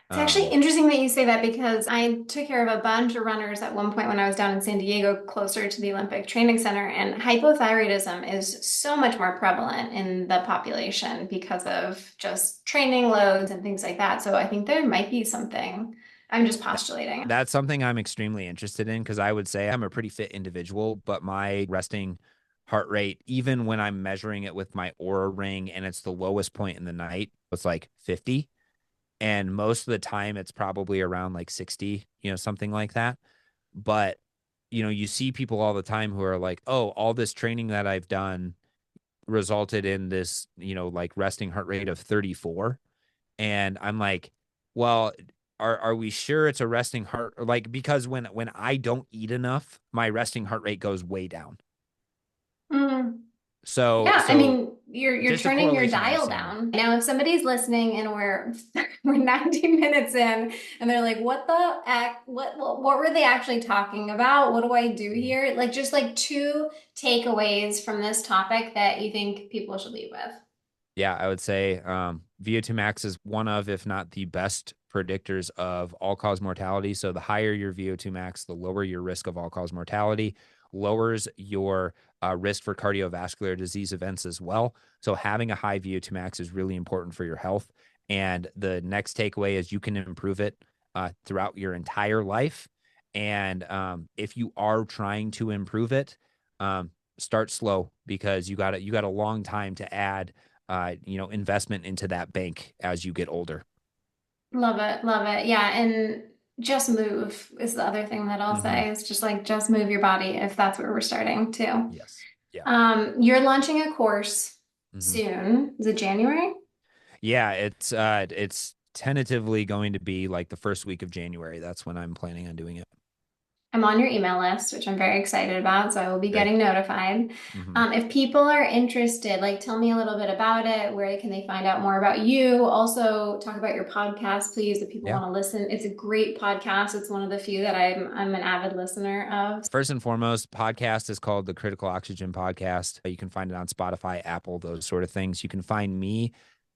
S1: It's actually
S2: um
S1: interesting that you say that because I took care of a bunch of runners at one point when I was down in San Diego, closer to the Olympic Training Center, and hypothyroidism is so much more prevalent in the population because of just training loads and things like that. So I think there might be something. I'm just postulating.
S2: that's something I'm extremely interested in, because I would say I'm a pretty fit individual, but my resting heart rate, even when I'm measuring it with my aura ring and it's the lowest point in the night, it's like 50. And most of the time it's probably around like 60, something like that. But, you see people all the time who are like, oh, all this training that I've done resulted in this, like resting heart rate of 34. And I'm like, well, are we sure it's a resting heart? Like, because when I don't eat enough, my resting heart rate goes way down.
S1: Mm.
S2: So,
S1: Yeah, I
S2: so
S1: mean, you're
S2: just a
S1: turning your
S2: correlation I'm
S1: dial
S2: seeing.
S1: down. Now, if somebody's listening and we're 90 minutes in and they're like, "What the heck? What were they actually talking about? What do I do here?" Like just like two takeaways from this topic that you think people should leave with.
S2: Yeah, I would say VO2 max is one of, if not the best predictors of all cause mortality. So the higher your VO2 max, the lower your risk of all cause mortality, lowers your risk for cardiovascular disease events as well. So having a high VO2 max is really important for your health. And the next takeaway is you can improve it throughout your entire life. And if you are trying to improve it, start slow, because you got a long time to add investment into that bank as you get older.
S1: Love it, love it. Yeah, and just move is the other thing that I'll
S2: Mm-hmm.
S1: say. It's just like just move your body if that's where we're starting too.
S2: Yes. Yeah.
S1: You're launching a course
S2: Mm-hmm.
S1: soon. Is it January?
S2: Yeah. It's tentatively going to be like the first week of January. That's when I'm planning on doing it.
S1: I'm on your email list, which I'm very excited about, so I will be
S2: Great.
S1: getting notified.
S2: Mm-hmm.
S1: If people are interested, like tell me a little bit about it. Where can they find out more about you? Also, talk about your podcast, please, if people
S2: Yeah.
S1: want to listen. It's a great podcast. It's one of the few that I'm an avid listener of.
S2: First and foremost, podcast is called the Critical Oxygen Podcast. You can find it on Spotify, Apple, those sort of things. You can find me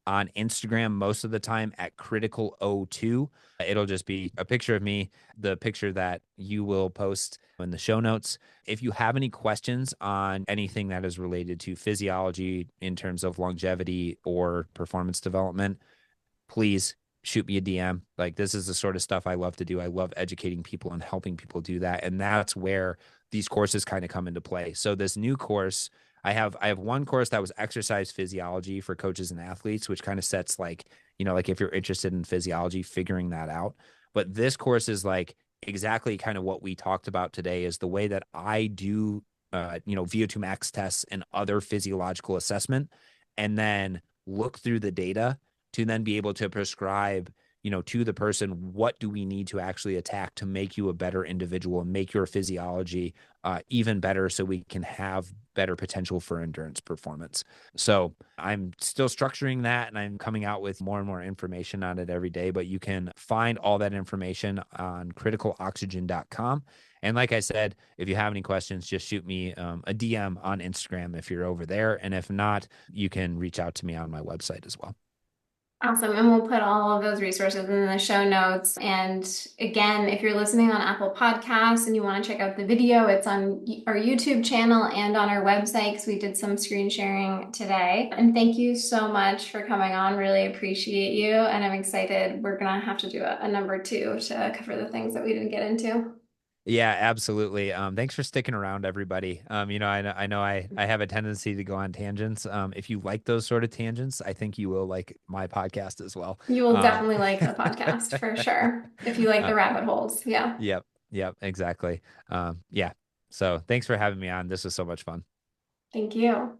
S2: on Instagram most of the time at Critical O2. It'll just be a picture of me, the picture that you will post in the show notes. If you have any questions on anything that is related to physiology in terms of longevity or performance development, please shoot me a DM. Like, this is the sort of stuff I love to do. I love educating people and helping people do that. And that's where these courses kind of come into play. So this new course, I have one course that was exercise physiology for coaches and athletes, which kind of sets like, like if you're interested in physiology, figuring that out. But this course is like exactly kind of what we talked about today, is the way that I do VO2 max tests and other physiological assessment, and then look through the data to then be able to prescribe, to the person, what do we need to actually attack to make you a better individual and make your physiology even better, so we can have better potential for endurance performance. So I'm still structuring that, and I'm coming out with more and more information on it every day, but you can find all that information on criticaloxygen.com. And like I said, if you have any questions, just shoot me a DM on Instagram if you're over there. And if not, you can reach out to me on my website as well.
S1: Awesome. And we'll put all of those resources in the show notes. And again, if you're listening on Apple Podcasts and you want to check out the video, it's on our YouTube channel and on our website because we did some screen sharing today. And thank you so much for coming on. Really appreciate you. And I'm excited. We're going to have to do a number two to cover the things that we didn't get into.
S2: Yeah, absolutely. Thanks for sticking around, everybody. I have a tendency to go on tangents. If you like those sort of tangents, I think you will like my podcast as well.
S1: You will
S2: Um,
S1: definitely like the podcast for sure. If you like
S2: uh,
S1: the rabbit holes. Yeah.
S2: yep, yep, exactly. Yeah. So thanks for having me on. This was so much fun.
S1: Thank you.